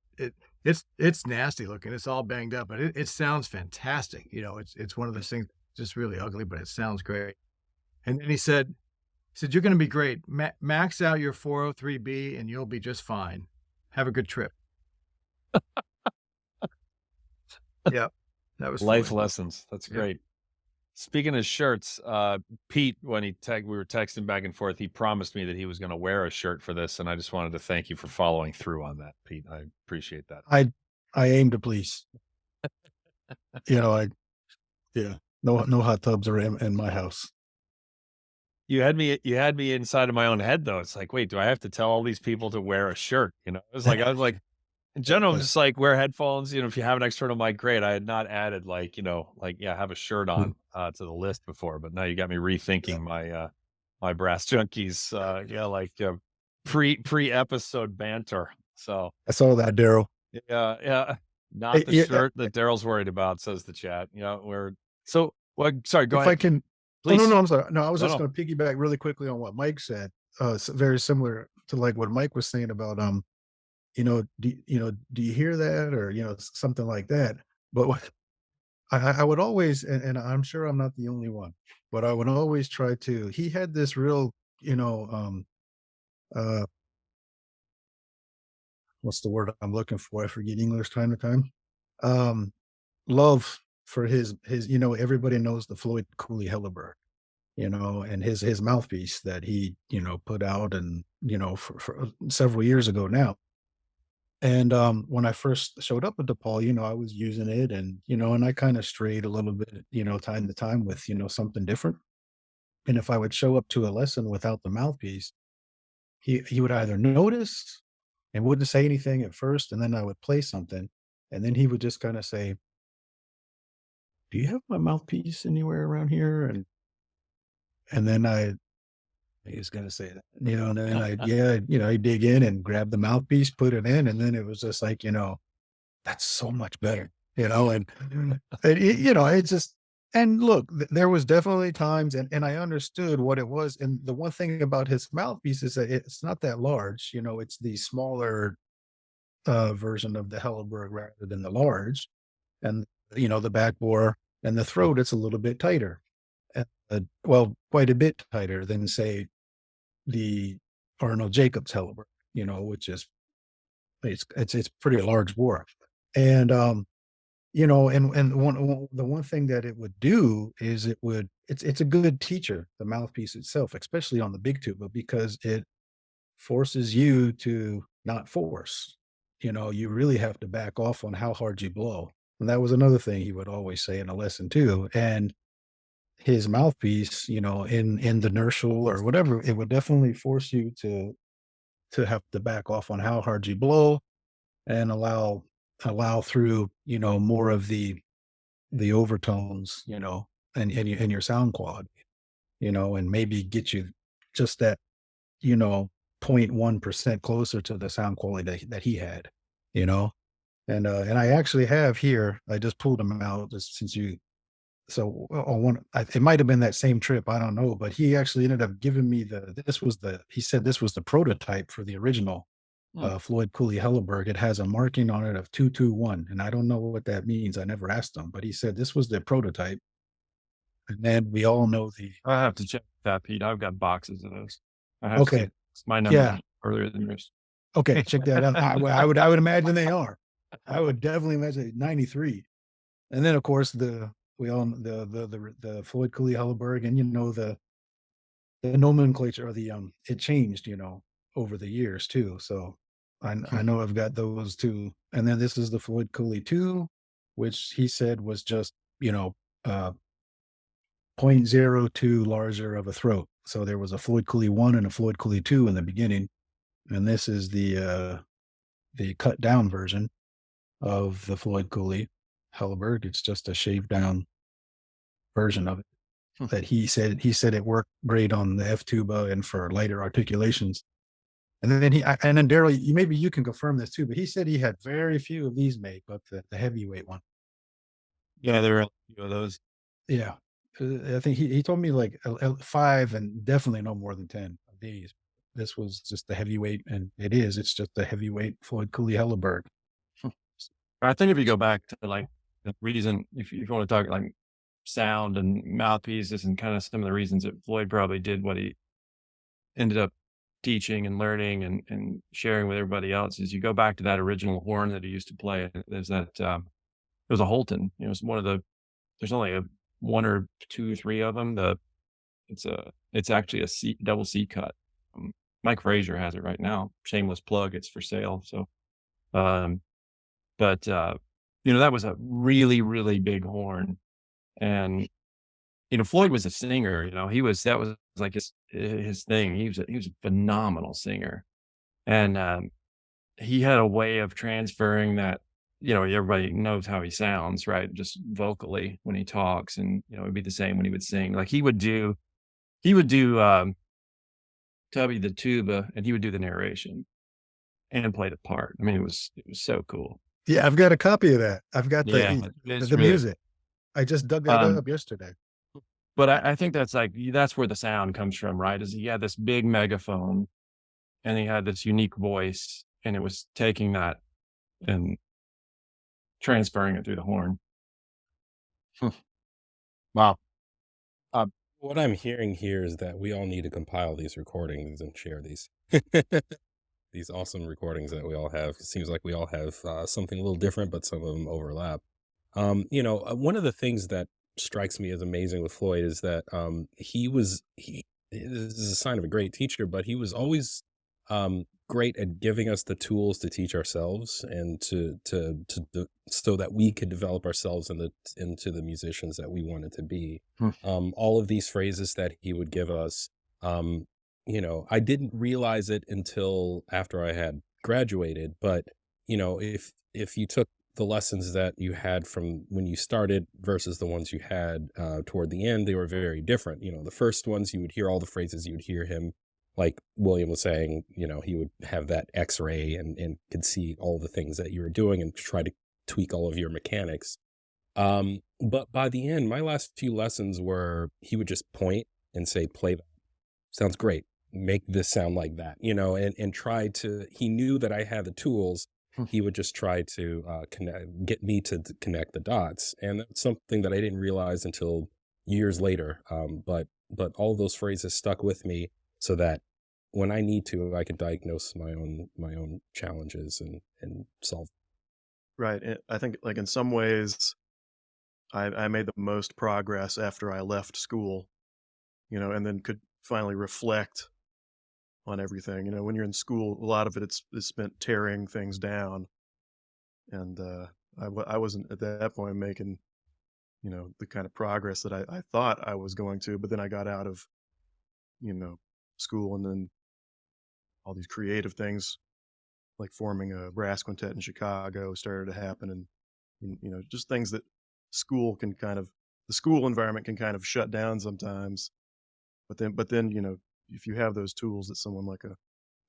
S5: it's nasty looking. It's all banged up, but it sounds fantastic. It's one of those things, just really ugly, but it sounds great. And then he said, you're going to be great. Max out your 403B and you'll be just fine. Have a good trip. Yeah, that was
S1: Life
S5: Floyd.
S1: lessons. That's great. Speaking of shirts, Pete, when we were texting back and forth, he promised me that he was going to wear a shirt for this, and I just wanted to thank you for following through on that, Pete. I appreciate that.
S5: I aim to please. No hot tubs are in my house.
S1: You had me inside of my own head though. It's like, wait, do I have to tell all these people to wear a shirt? I was like, in general, just like wear headphones. If you have an external mic, great. I had not added have a shirt on to the list before, but now you got me rethinking my Brass Junkies, pre-episode banter. So
S5: I saw that, Daryl.
S1: yeah. Not the
S5: Yeah,
S1: shirt that Daryl's worried about, says the chat. Sorry, go
S5: if I
S1: ahead.
S5: can. Oh,
S1: Please.
S5: no, I'm sorry. No, I was
S1: No,
S5: just
S1: no.
S5: going to piggyback really quickly on what Mike said. Very similar to like what Mike was saying about do you hear that, or something like that. But what I would always, and I'm sure I'm not the only one, but I would always try to. He had this real, uh, what's the word I'm looking for? I forget English time to time. Um, Love for his. Everybody knows the Floyd Cooley Helleberg, and his mouthpiece that he put out, and for several years ago now. And when I first showed up at DePaul, I was using it, and I kind of strayed a little bit, time to time with something different. And if I would show up to a lesson without the mouthpiece, he would either notice and wouldn't say anything at first, and then I would play something, and then he would just kind of say, "Do you have my mouthpiece anywhere around here?" And then he was gonna say that, and then I dig in and grab the mouthpiece, put it in, and then it was just like, that's so much better, and it's just. And look, there was definitely times, and I understood what it was. And the one thing about his mouthpiece is that it's not that large, it's the smaller version of the Helleberg rather than the large, and the back bore and the throat, it's a little bit tighter, well, quite a bit tighter than say the Arnold Jacobs Helleberg, which is it's pretty large bore. And the one thing that it would do is it's a good teacher, the mouthpiece itself, especially on the big tuba, because it forces you to not force. You really have to back off on how hard you blow. And that was another thing he would always say in a lesson too. And his mouthpiece, in the inertial or whatever, it would definitely force you to have to back off on how hard you blow, and allow through, more of the overtones, and your sound quality, and maybe get you just that, you know, 0.1% closer to the sound quality that he had, you know. And I actually have here, I just pulled them out just since you so on one it might have been that same trip, I don't know, but he actually ended up giving me he said this was the prototype for the original Floyd Cooley Helleberg. It has a marking on it of 221, and I don't know what that means. I never asked him, but he said this was the prototype. And then we all know
S6: I have to check that, Pete. I've got boxes of those. I have
S5: Okay.
S6: seen my number
S5: Yeah.
S6: earlier than yours.
S5: Okay, check that out. I would imagine they are. I would definitely imagine 93. And then of course the Floyd Cooley Helleberg, and the nomenclature, or it changed, over the years too. So I know I've got those too. And then this is the Floyd Cooley 2, which he said was just, uh 0.02 larger of a throat. So there was a Floyd Cooley 1 and a Floyd Cooley 2 in the beginning. And this is the cut down version of the Floyd Cooley Helleberg. It's just a shaved down version of it. That he said it worked great on the F tuba and for lighter articulations. And then Daryl, maybe you can confirm this too, but he said he had very few of these made, but the heavyweight one.
S6: Yeah, there are a few of those.
S5: Yeah. I think he told me like 5, and definitely no more than 10 of these. This was just the heavyweight, and it's just the heavyweight Floyd Cooley Helleberg.
S6: I think if you go back to like the reason, if you want to talk like sound and mouthpieces and kind of some of the reasons that Floyd probably did what he ended up teaching and learning and sharing with everybody else, is you go back to that original horn that he used to play. There's that, it was a Holton. It's one of there's only one or two, 3 of them. It's actually a double C cut. Mike Frazier has it right now. Shameless plug. It's for sale. So, but that was a really, really big horn. And, Floyd was a singer, that was like his thing. He was a phenomenal singer. And he had a way of transferring that, everybody knows how he sounds, right? Just vocally when he talks, and, it'd be the same when he would sing. Like he would do Tubby the tuba, and he would do the narration and play the part. I mean, it was so cool.
S5: Yeah, I've got a copy of that. I've got
S6: Yeah,
S5: the
S6: it's
S5: the
S6: really,
S5: music. I just dug that
S6: um,
S5: up yesterday.
S6: but I think that's like, that's where the sound comes from, right? Is he had this big megaphone and he had this unique voice and it was taking that and transferring it through the horn.
S1: Wow. Uh,
S3: What I'm hearing here is that we all need to compile these recordings and share these. These awesome recordings that we all have. It seems like we all have something a little different, but some of them overlap. One of the things that strikes me as amazing with Floyd is that he this is a sign of a great teacher, but he was always great at giving us the tools to teach ourselves and so that we could develop ourselves into the musicians that we wanted to be.
S1: Hmm.
S3: All of these phrases that he would give us, I didn't realize it until after I had graduated, but if you took the lessons that you had from when you started versus the ones you had toward the end, they were very different. The first ones, you would hear all the phrases, you would hear him, like William was saying, he would have that X-ray and could see all the things that you were doing and try to tweak all of your mechanics. But by the end, my last few lessons were, he would just point and say, play that. Sounds great. Make this sound like that, and try to, he knew that I had the tools. He would just try to get me to connect the dots. And that's something that I didn't realize until years later. But all those phrases stuck with me so that when I need to, I can diagnose my own challenges and solve.
S4: Right. I think like in some ways, I made the most progress after I left school, and then could finally reflect on everything. When you're in school, a lot of it is spent tearing things down, and I wasn't at that point making the kind of progress that I thought I was going to. But then I got out of school, and then all these creative things like forming a brass quintet in Chicago started to happen, and just things that the school environment can kind of shut down sometimes. But then if you have those tools that someone like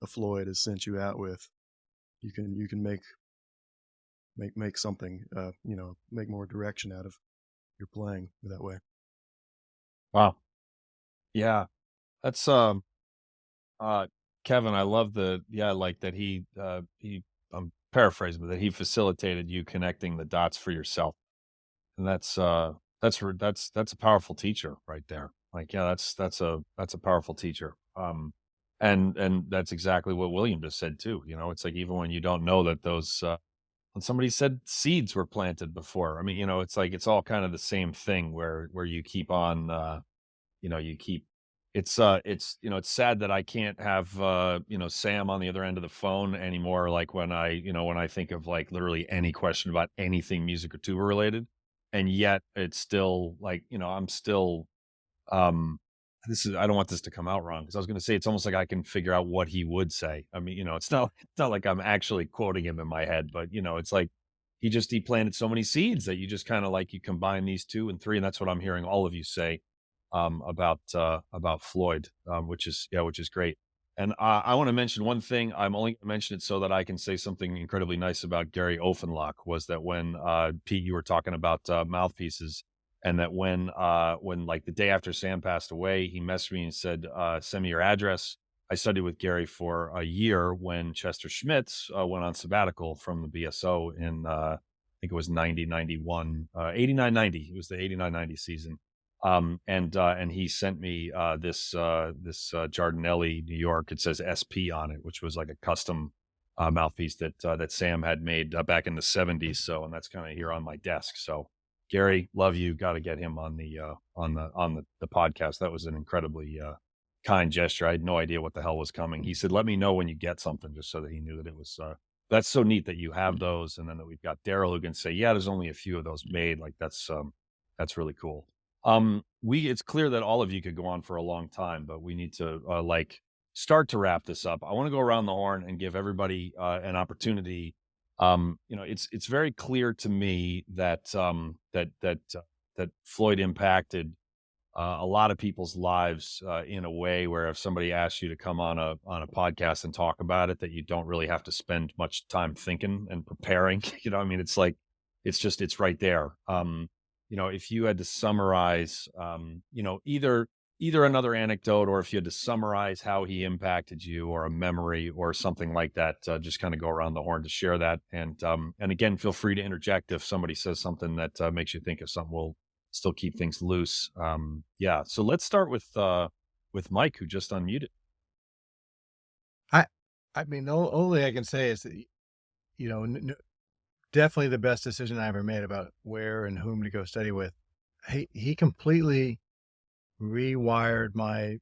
S4: a Floyd has sent you out with, you can make something, make more direction out of your playing that way.
S1: wow. Yeah. That's Kevin, I love like that I'm paraphrasing, but that he facilitated you connecting the dots for yourself. And that's a powerful teacher right there. Like, yeah, that's a powerful teacher. And that's exactly what William just said too. It's like, even when you don't know that those when somebody said seeds were planted before, I mean, it's like, it's all kind of the same thing where you keep on you keep it's sad that I can't have Sam on the other end of the phone anymore, like when I think of like literally any question about anything music or tuba related. And yet it's still like, I'm still um I don't want this to come out wrong, because I was going to say it's almost like I can figure out what he would say. I mean, it's not like I'm actually quoting him in my head, but it's like he planted so many seeds that you just kind of like, you combine these two and three, and that's what I'm hearing all of you say about Floyd, which is great. And I want to mention one thing. I'm only going to mention it so that I can say something incredibly nice about Gary Offenloch. Was that when Pete, you were talking about mouthpieces, and that when like the day after Sam passed away, he messaged me and said, "Send me your address." I studied with Gary for a year when Chester Schmitz went on sabbatical from the BSO in I think it was 90, 91, 89, 90. It was the 89, 90 season. And he sent me this Giardinelli, New York. It says SP on it, which was like a custom mouthpiece that Sam had made back in the 70s. So, and that's kind of here on my desk. So, Gary, love you. Got to get him on the podcast. That was an incredibly kind gesture. I had no idea what the hell was coming. He said, "Let me know when you get something," just so that he knew that it was. That's so neat that you have those, and then that we've got Daryl who can say, "Yeah, there's only a few of those made." Like that's really cool. It's clear that all of you could go on for a long time, but we need to start to wrap this up. I want to go around the horn and give everybody an opportunity. It's very clear to me that that Floyd impacted a lot of people's lives in a way where if somebody asks you to come on a podcast and talk about it, that you don't really have to spend much time thinking and preparing. I mean, it's like it's right there. If you had to summarize, either another anecdote, or if you had to summarize how he impacted you, or a memory or something like that, just kind of go around the horn to share that. And again, feel free to interject if somebody says something that makes you think of something. We'll still keep things loose. Yeah. So let's start with Mike, who just unmuted.
S7: I I mean, the only I can say is that, definitely the best decision I ever made about where and whom to go study with. He completely rewired my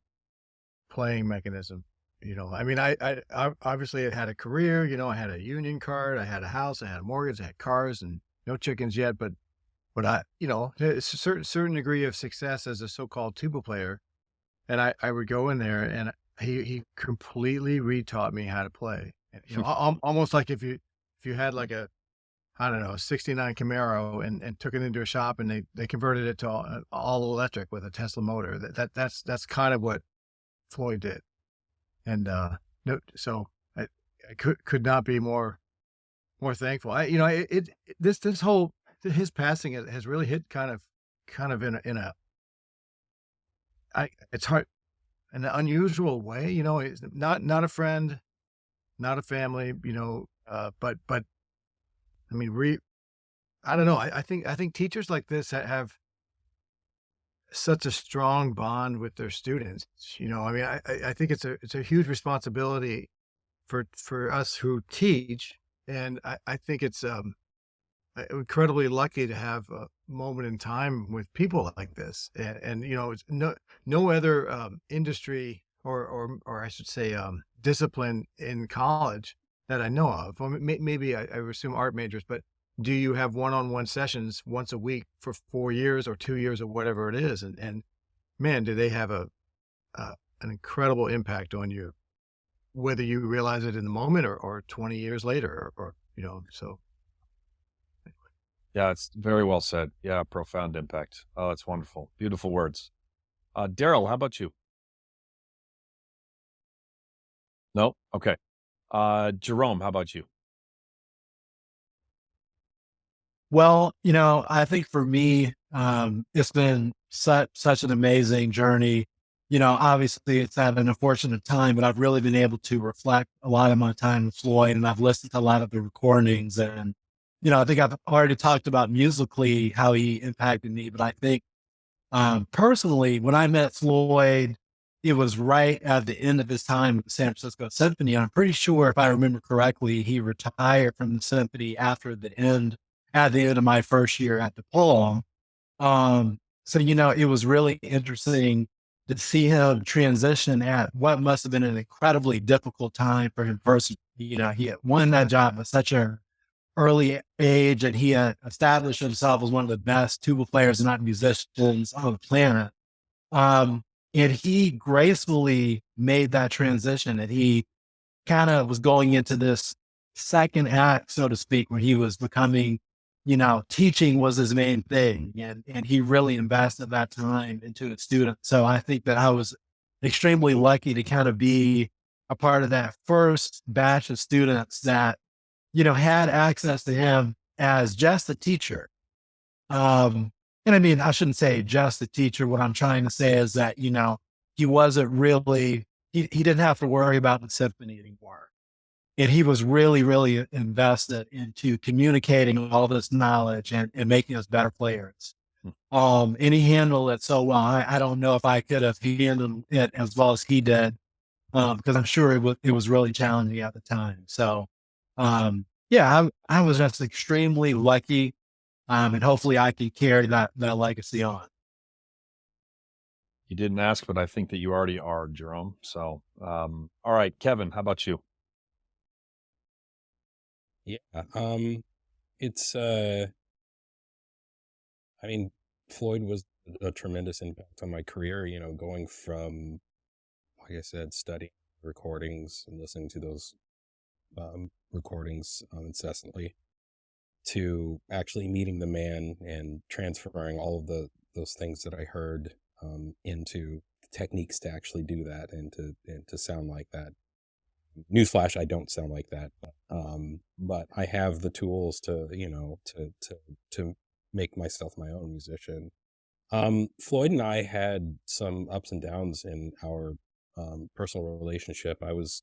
S7: playing mechanism. I mean, I obviously had a career, I had a union card, I had a house, I had a mortgage, I had cars, and no chickens yet, but it's a certain degree of success as a so-called tuba player. And I would go in there, and he completely retaught me how to play. And, almost like if you had like a, I don't know, a 69 Camaro and took it into a shop and they converted it to all electric with a Tesla motor. That's kind of what Floyd did. And no, so I could not be more thankful. This whole his passing has really hit kind of it's hard in an unusual way. He's not a friend, not a family. But I mean, I don't know. I think teachers like this have such a strong bond with their students. I mean, I think it's a huge responsibility for us who teach, and I think it's incredibly lucky to have a moment in time with people like this. And it's no other industry or I should say discipline in college that I know of. Well, maybe I assume art majors, but do you have one-on-one sessions once a week for 4 years or 2 years or whatever it is? And man, do they have an incredible impact on you, whether you realize it in the moment or 20 years later, or so.
S1: Yeah, it's very well said. Yeah, profound impact. Oh, that's wonderful. Beautiful words. Daryl, how about you? No? Okay. Jerome, how about you?
S2: Well, I think for me, it's been such an amazing journey. Obviously it's at an unfortunate time, but I've really been able to reflect a lot of my time with Floyd, and I've listened to a lot of the recordings. And, I think I've already talked about musically how he impacted me, but I think personally, when I met Floyd, it was right at the end of his time with the San Francisco Symphony. And I'm pretty sure, if I remember correctly, he retired from the symphony at the end of my first year at DePaul. So, it was really interesting to see him transition at what must have been an incredibly difficult time for him personally. He had won that job at such an early age, and he had established himself as one of the best tuba players and not musicians on the planet. And he gracefully made that transition, and he kind of was going into this second act, so to speak, where he was becoming, teaching was his main thing. And he really invested that time into his students. So I think that I was extremely lucky to kind of be a part of that first batch of students that, had access to him as just a teacher. And I mean, I shouldn't say just a teacher. What I'm trying to say is that, he wasn't really, he didn't have to worry about the symphony anymore. And he was really, really invested into communicating all this knowledge and making us better players. And he handled it so well. I don't know if I could have handled it as well as he did, because I'm sure it was really challenging at the time. So, yeah, I was just extremely lucky. And hopefully I can carry that legacy on.
S1: You didn't ask, but I think that you already are, Jerome. So, all right, Kevin, how about you?
S3: Yeah. It's I mean, Floyd was a tremendous impact on my career, going from, like I said, studying recordings and listening to those recordings incessantly, to actually meeting the man and transferring all of those things that I heard into techniques to actually do that and to sound like that. Newsflash, I don't sound like that, but I have the tools to, to make myself my own musician. Floyd and I had some ups and downs in our personal relationship. I was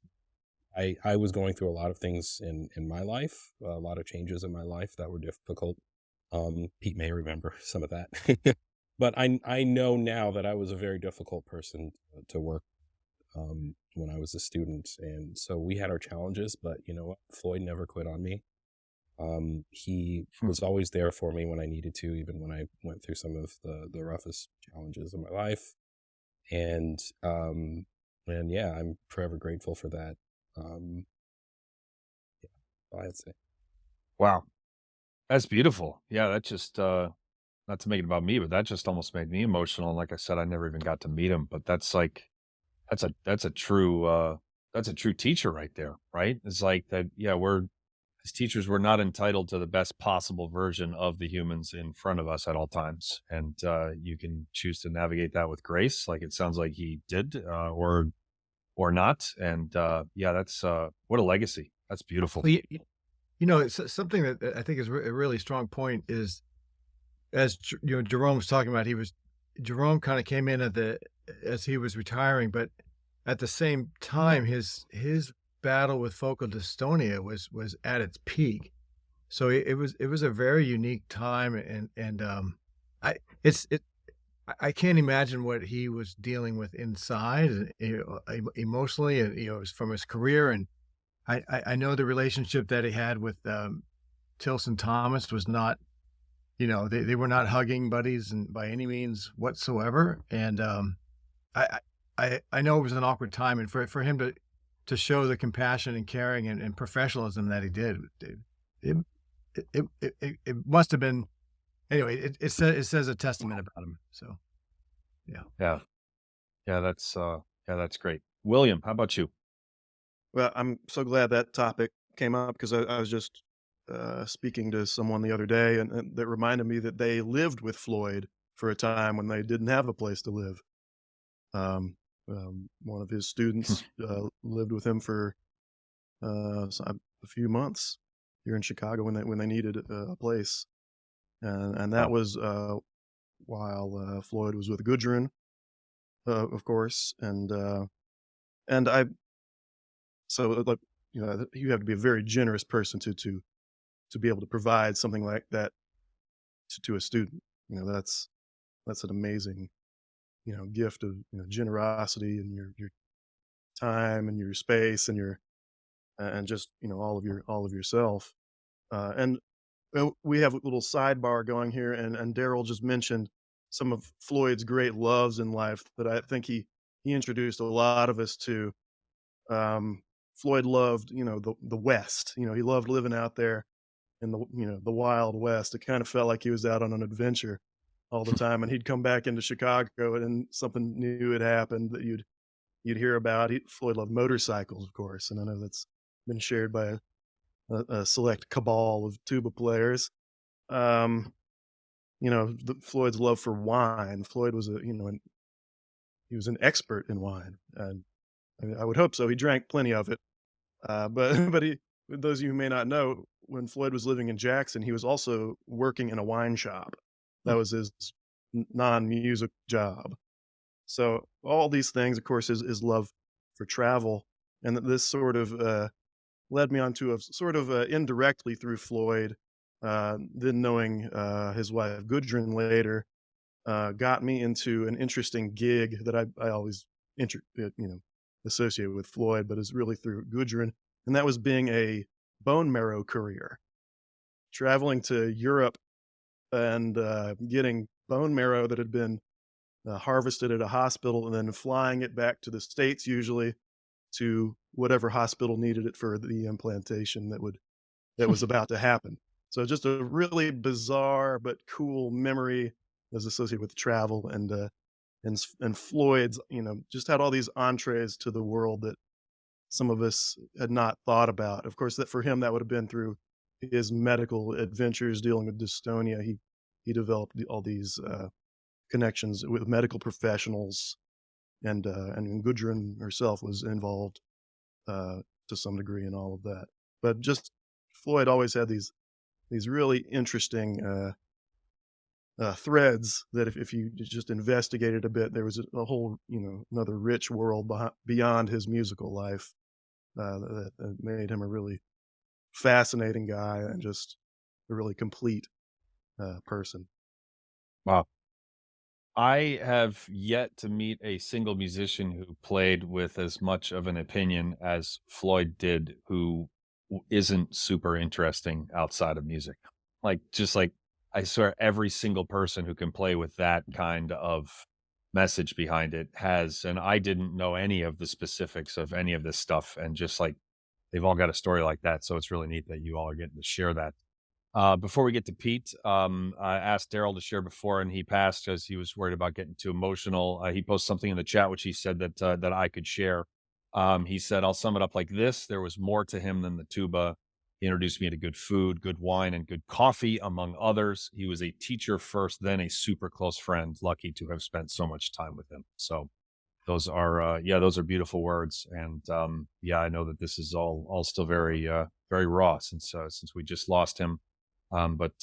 S3: going through a lot of things in my life, a lot of changes in my life that were difficult. Pete may remember some of that, but I know now that I was a very difficult person to work when I was a student, and so we had our challenges. But you know what, Floyd never quit on me. He was always there for me when I needed to, even when I went through some of the roughest challenges of my life. And yeah, I'm forever grateful for that. Yeah, I'd say.
S1: Wow. That's beautiful. Yeah, that just not to make it about me, but that just almost made me emotional. And like I said, I never even got to meet him, but that's like that's a true teacher right there, right? It's like that, yeah, we're as teachers, we're not entitled to the best possible version of the humans in front of us at all times. And you can choose to navigate that with grace, like it sounds like he did, or not. And yeah, that's what a legacy. That's beautiful.
S7: Well, it's something that I think is a really strong point is, as Jerome was talking about, Jerome kind of came in as he was retiring, but at the same time, his battle with focal dystonia was at its peak. So it was a very unique time, and I can't imagine what he was dealing with inside, emotionally, and it was from his career. And I know the relationship that he had with Tilson Thomas was not, they were not hugging buddies and by any means whatsoever. And I know it was an awkward time, and for him to show the compassion and caring and professionalism that he did, it must have been, anyway, it says a testament about him. So, yeah.
S1: That's great. William, how about you?
S4: Well, I'm so glad that topic came up because I was just speaking to someone the other day, and that reminded me that they lived with Floyd for a time when they didn't have a place to live. One of his students lived with him for a few months here in Chicago when they needed a place, and that was while Floyd was with Gudrun, of course, and I. So, like, you have to be a very generous person to be able to provide something like that to a student. That's an amazing, gift of generosity and your time and your space and and just all of yourself. And we have a little sidebar going here, and Daryl just mentioned some of Floyd's great loves in life that I think he introduced a lot of us to. Floyd loved, the West. He loved living out there in the Wild West. It kind of felt like he was out on an adventure all the time, and he'd come back into Chicago and something new had happened that you'd hear about. Floyd loved motorcycles, of course, and I know that's been shared by a select cabal of tuba players. Floyd's love for wine. Floyd was he was an expert in wine, and I would hope so. He drank plenty of it. But those of you who may not know, when Floyd was living in Jackson, he was also working in a wine shop. That was his non-music job. So all these things, of course, his love for travel, and this sort of led me onto a sort of indirectly through Floyd, then knowing his wife Gudrun later, got me into an interesting gig that I always associated with Floyd, but is really through Gudrun, and that was being a bone marrow courier, traveling to Europe and getting bone marrow that had been harvested at a hospital, and then flying it back to the States, usually to whatever hospital needed it for the implantation that was about to happen. So just a really bizarre but cool memory is associated with travel, and Floyd's, just had all these entrees to the world that some of us had not thought about. Of course, that for him, that would have been through his medical adventures dealing with dystonia. He developed all these connections with medical professionals, and Gudrun herself was involved to some degree in all of that. But just Floyd always had these really interesting threads that if you just investigated a bit, there was a whole, another rich world beyond his musical life that made him a really fascinating guy and just a really complete person.
S1: Wow. I have yet to meet a single musician who played with as much of an opinion as Floyd did, who isn't super interesting outside of music. Just like, I swear every single person who can play with that kind of message behind it has, and I didn't know any of the specifics of any of this stuff. And just like, they've all got a story like that. So it's really neat that you all are getting to share that. Before we get to Pete, I asked Daryl to share before, and he passed because he was worried about getting too emotional. He posted something in the chat, which he said that I could share. He said, "I'll sum it up like this: there was more to him than the tuba. He introduced me to good food, good wine, and good coffee, among others. He was a teacher first, then a super close friend. Lucky to have spent so much time with him." So those are beautiful words, and I know that this is all still very raw since we just lost him. But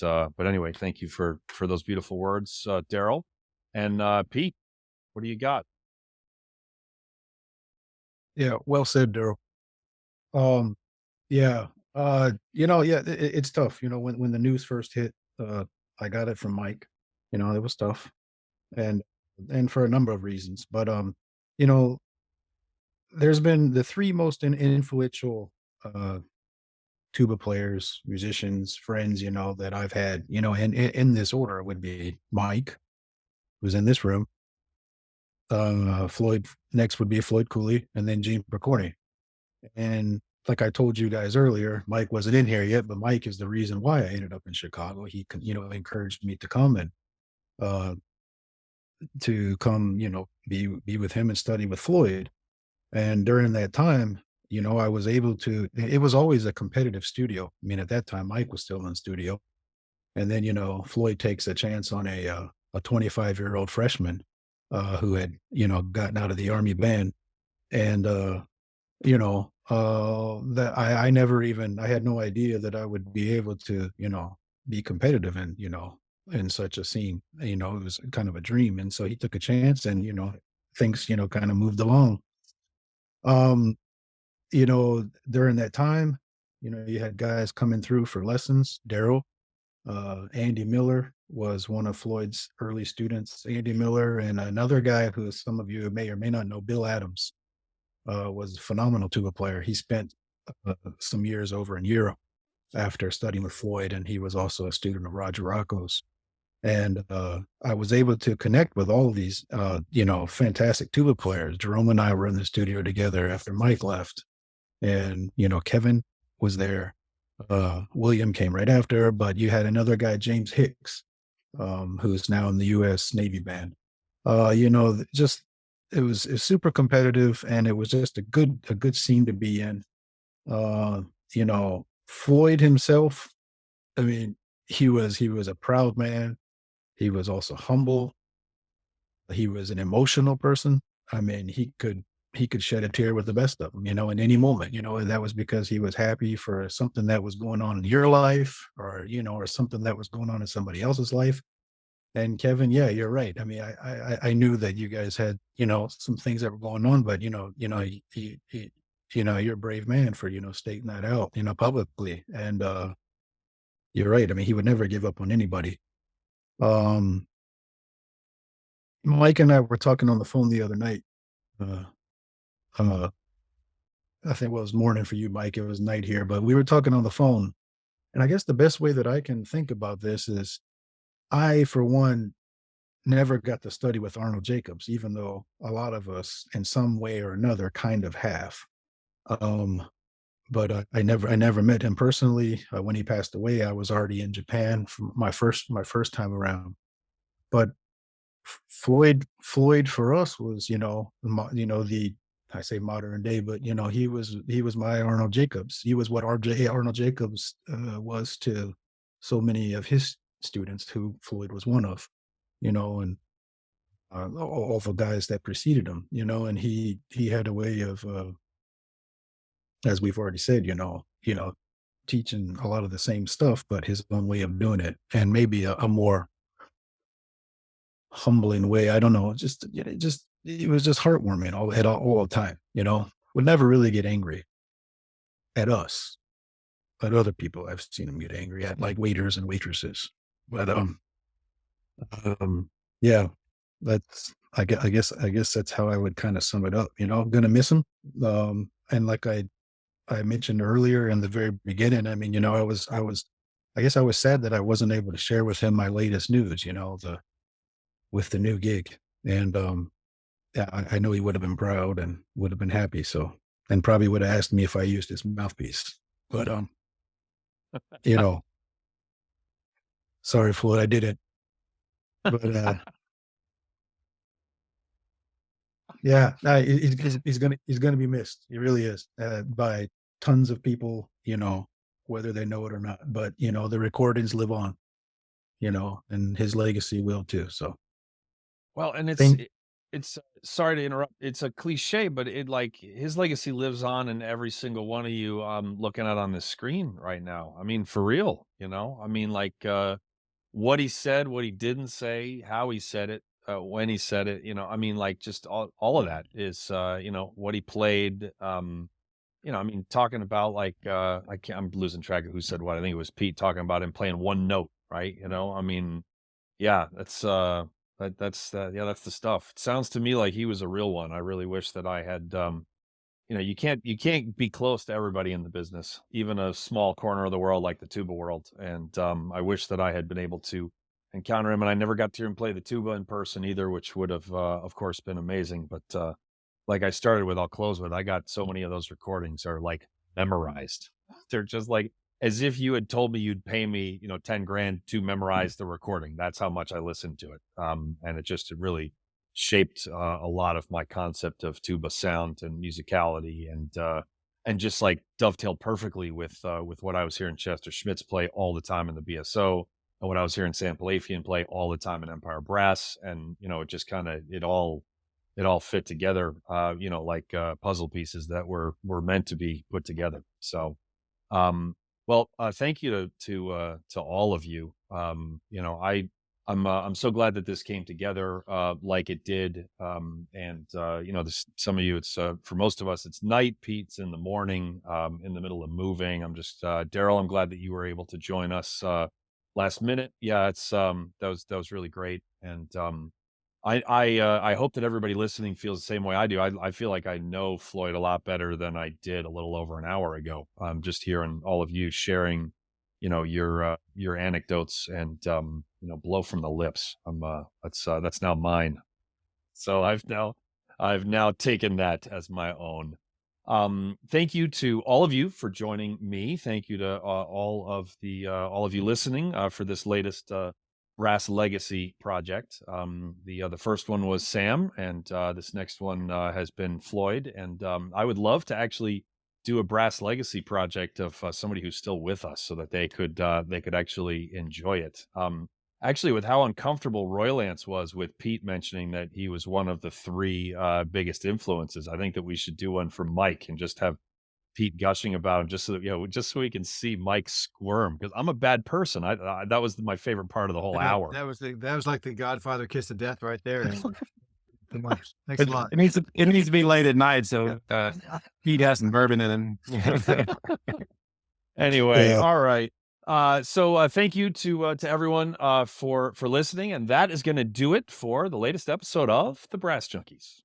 S1: anyway, thank you for those beautiful words, Daryl. And Pete, what do you got?
S5: Yeah, well said, Daryl. Um, yeah, it's tough. When the news first hit, I got it from Mike. It was tough, and for a number of reasons. But you know, there's been the three most influential tuba players, musicians, friends, that I've had, and in this order would be Mike, who's in this room. Floyd next would be Floyd Cooley, and then Gene Percorni. And like I told you guys earlier, Mike wasn't in here yet, but Mike is the reason why I ended up in Chicago. He, encouraged me to come and uh, be with him and study with Floyd. And during that time, I was able to. It was always a competitive studio. I mean, at that time, Mike was still in studio, and then Floyd takes a chance on a 25-year-old freshman who had gotten out of the army band, and that I never even I had no idea that I would be able to be competitive in such a scene. It was kind of a dream, and so he took a chance, and things kind of moved along. Um, during that time, you had guys coming through for lessons. Daryl, Andy Miller was one of Floyd's early students. Andy Miller and another guy who some of you may or may not know, Bill Adams, was a phenomenal tuba player. He spent some years over in Europe after studying with Floyd, and he was also a student of Roger Rocco's. And I was able to connect with all of these, fantastic tuba players. Jerome and I were in the studio together after Mike left, and Kevin was there. William came right after, but you had another guy, James Hicks, who's now in the U.S. Navy band. Just it was super competitive, and it was just a good scene to be in. Floyd himself, I mean, he was a proud man. He was also humble. He was an emotional person. I mean, he could shed a tear with the best of them, in any moment, and that was because he was happy for something that was going on in your life, or something that was going on in somebody else's life. And Kevin, yeah, you're right. I mean, I knew that you guys had, some things that were going on, but you're a brave man for, stating that out, publicly. And you're right. I mean, he would never give up on anybody. Um, Mike and I were talking on the phone the other night. Uh, uh, I think, well, it was morning for you, Mike. It was night here, but we were talking on the phone. And I guess the best way that I can think about this is I, for one, never got to study with Arnold Jacobs, even though a lot of us in some way or another kind of have. Um, but I never met him personally. When he passed away, I was already in Japan for my first time around. But Floyd for us was, the I say modern day, but he was my Arnold Jacobs. He was what Arnold Jacobs was to so many of his students, who Floyd was one of. And all the guys that preceded him, and he had a way of, as we've already said, teaching a lot of the same stuff, but his own way of doing it, and maybe a more humbling way. I don't know. It was just heartwarming all the time. Would never really get angry at us, but other people I've seen him get angry at, like waiters and waitresses. But yeah, I guess that's how I would kind of sum it up. I'm gonna miss him. And like I mentioned earlier in the very beginning, I mean, I guess I was sad that I wasn't able to share with him my latest news, with the new gig. And yeah, I know he would have been proud and would have been happy. So, and probably would have asked me if I used his mouthpiece. But you know, sorry, Floyd, I did it. But yeah, he's gonna be missed. He really is, by tons of people, whether they know it or not. But the recordings live on, and his legacy will too. So
S1: Well, and
S5: thank
S1: it's sorry to interrupt. It's a cliche, but his legacy lives on in every single one of you I'm looking at on the screen right now. I mean, for real, I mean, what he said, what he didn't say, how he said it, when he said it, I mean, just all of that is, what he played. I mean, talking about I'm losing track of who said what. I think it was Pete talking about him playing one note, right? I mean, yeah, that's the stuff. It sounds to me like he was a real one. I really wish that I had, you can't be close to everybody in the business, even a small corner of the world like the tuba world. And I wish that I had been able to encounter him, and I never got to hear him play the tuba in person either, which would have, of course, been amazing. But like I started with, I'll close with, I got so many of those recordings are memorized. They're just as if you had told me you'd pay me, 10 grand to memorize the recording. That's how much I listened to it. And it really shaped a lot of my concept of tuba sound and musicality, and just dovetailed perfectly with what I was hearing Chester Schmitz play all the time in the BSO, and what I was hearing Sam Palafian play all the time in Empire Brass. And, it just kind of, it all fit together, puzzle pieces that were meant to be put together. So, well, thank you to all of you. I'm so glad that this came together like it did. Some of you, it's for most of us, it's night. Pete's in the morning, in the middle of moving. I'm just Daryl. I'm glad that you were able to join us last minute. Yeah, it's that was really great. And I hope that everybody listening feels the same way I do. I feel like I know Floyd a lot better than I did a little over an hour ago. Just hearing all of you sharing, your anecdotes and blow from the lips. That's now mine. So I've now taken that as my own. Thank you to all of you for joining me. Thank you to all of you listening for this latest Brass Legacy project. The first one was Sam, and this next one has been Floyd. And I would love to actually do a Brass Legacy project of somebody who's still with us, so that they could actually enjoy it. Actually, with how uncomfortable Roy Lance was with Pete mentioning that he was one of the three biggest influences, I think that we should do one for Mike and just have Pete gushing about him, just so that, just so we can see Mike squirm, because I'm a bad person. I that was my favorite part of the whole hour.
S7: That was like the Godfather kiss of death right there. Thanks a lot.
S6: It needs to be late at night, so Pete has some bourbon in him.
S1: Anyway,
S5: Yeah.
S1: all right. So thank you to everyone for listening, and that is going to do it for the latest episode of the Brass Junkies.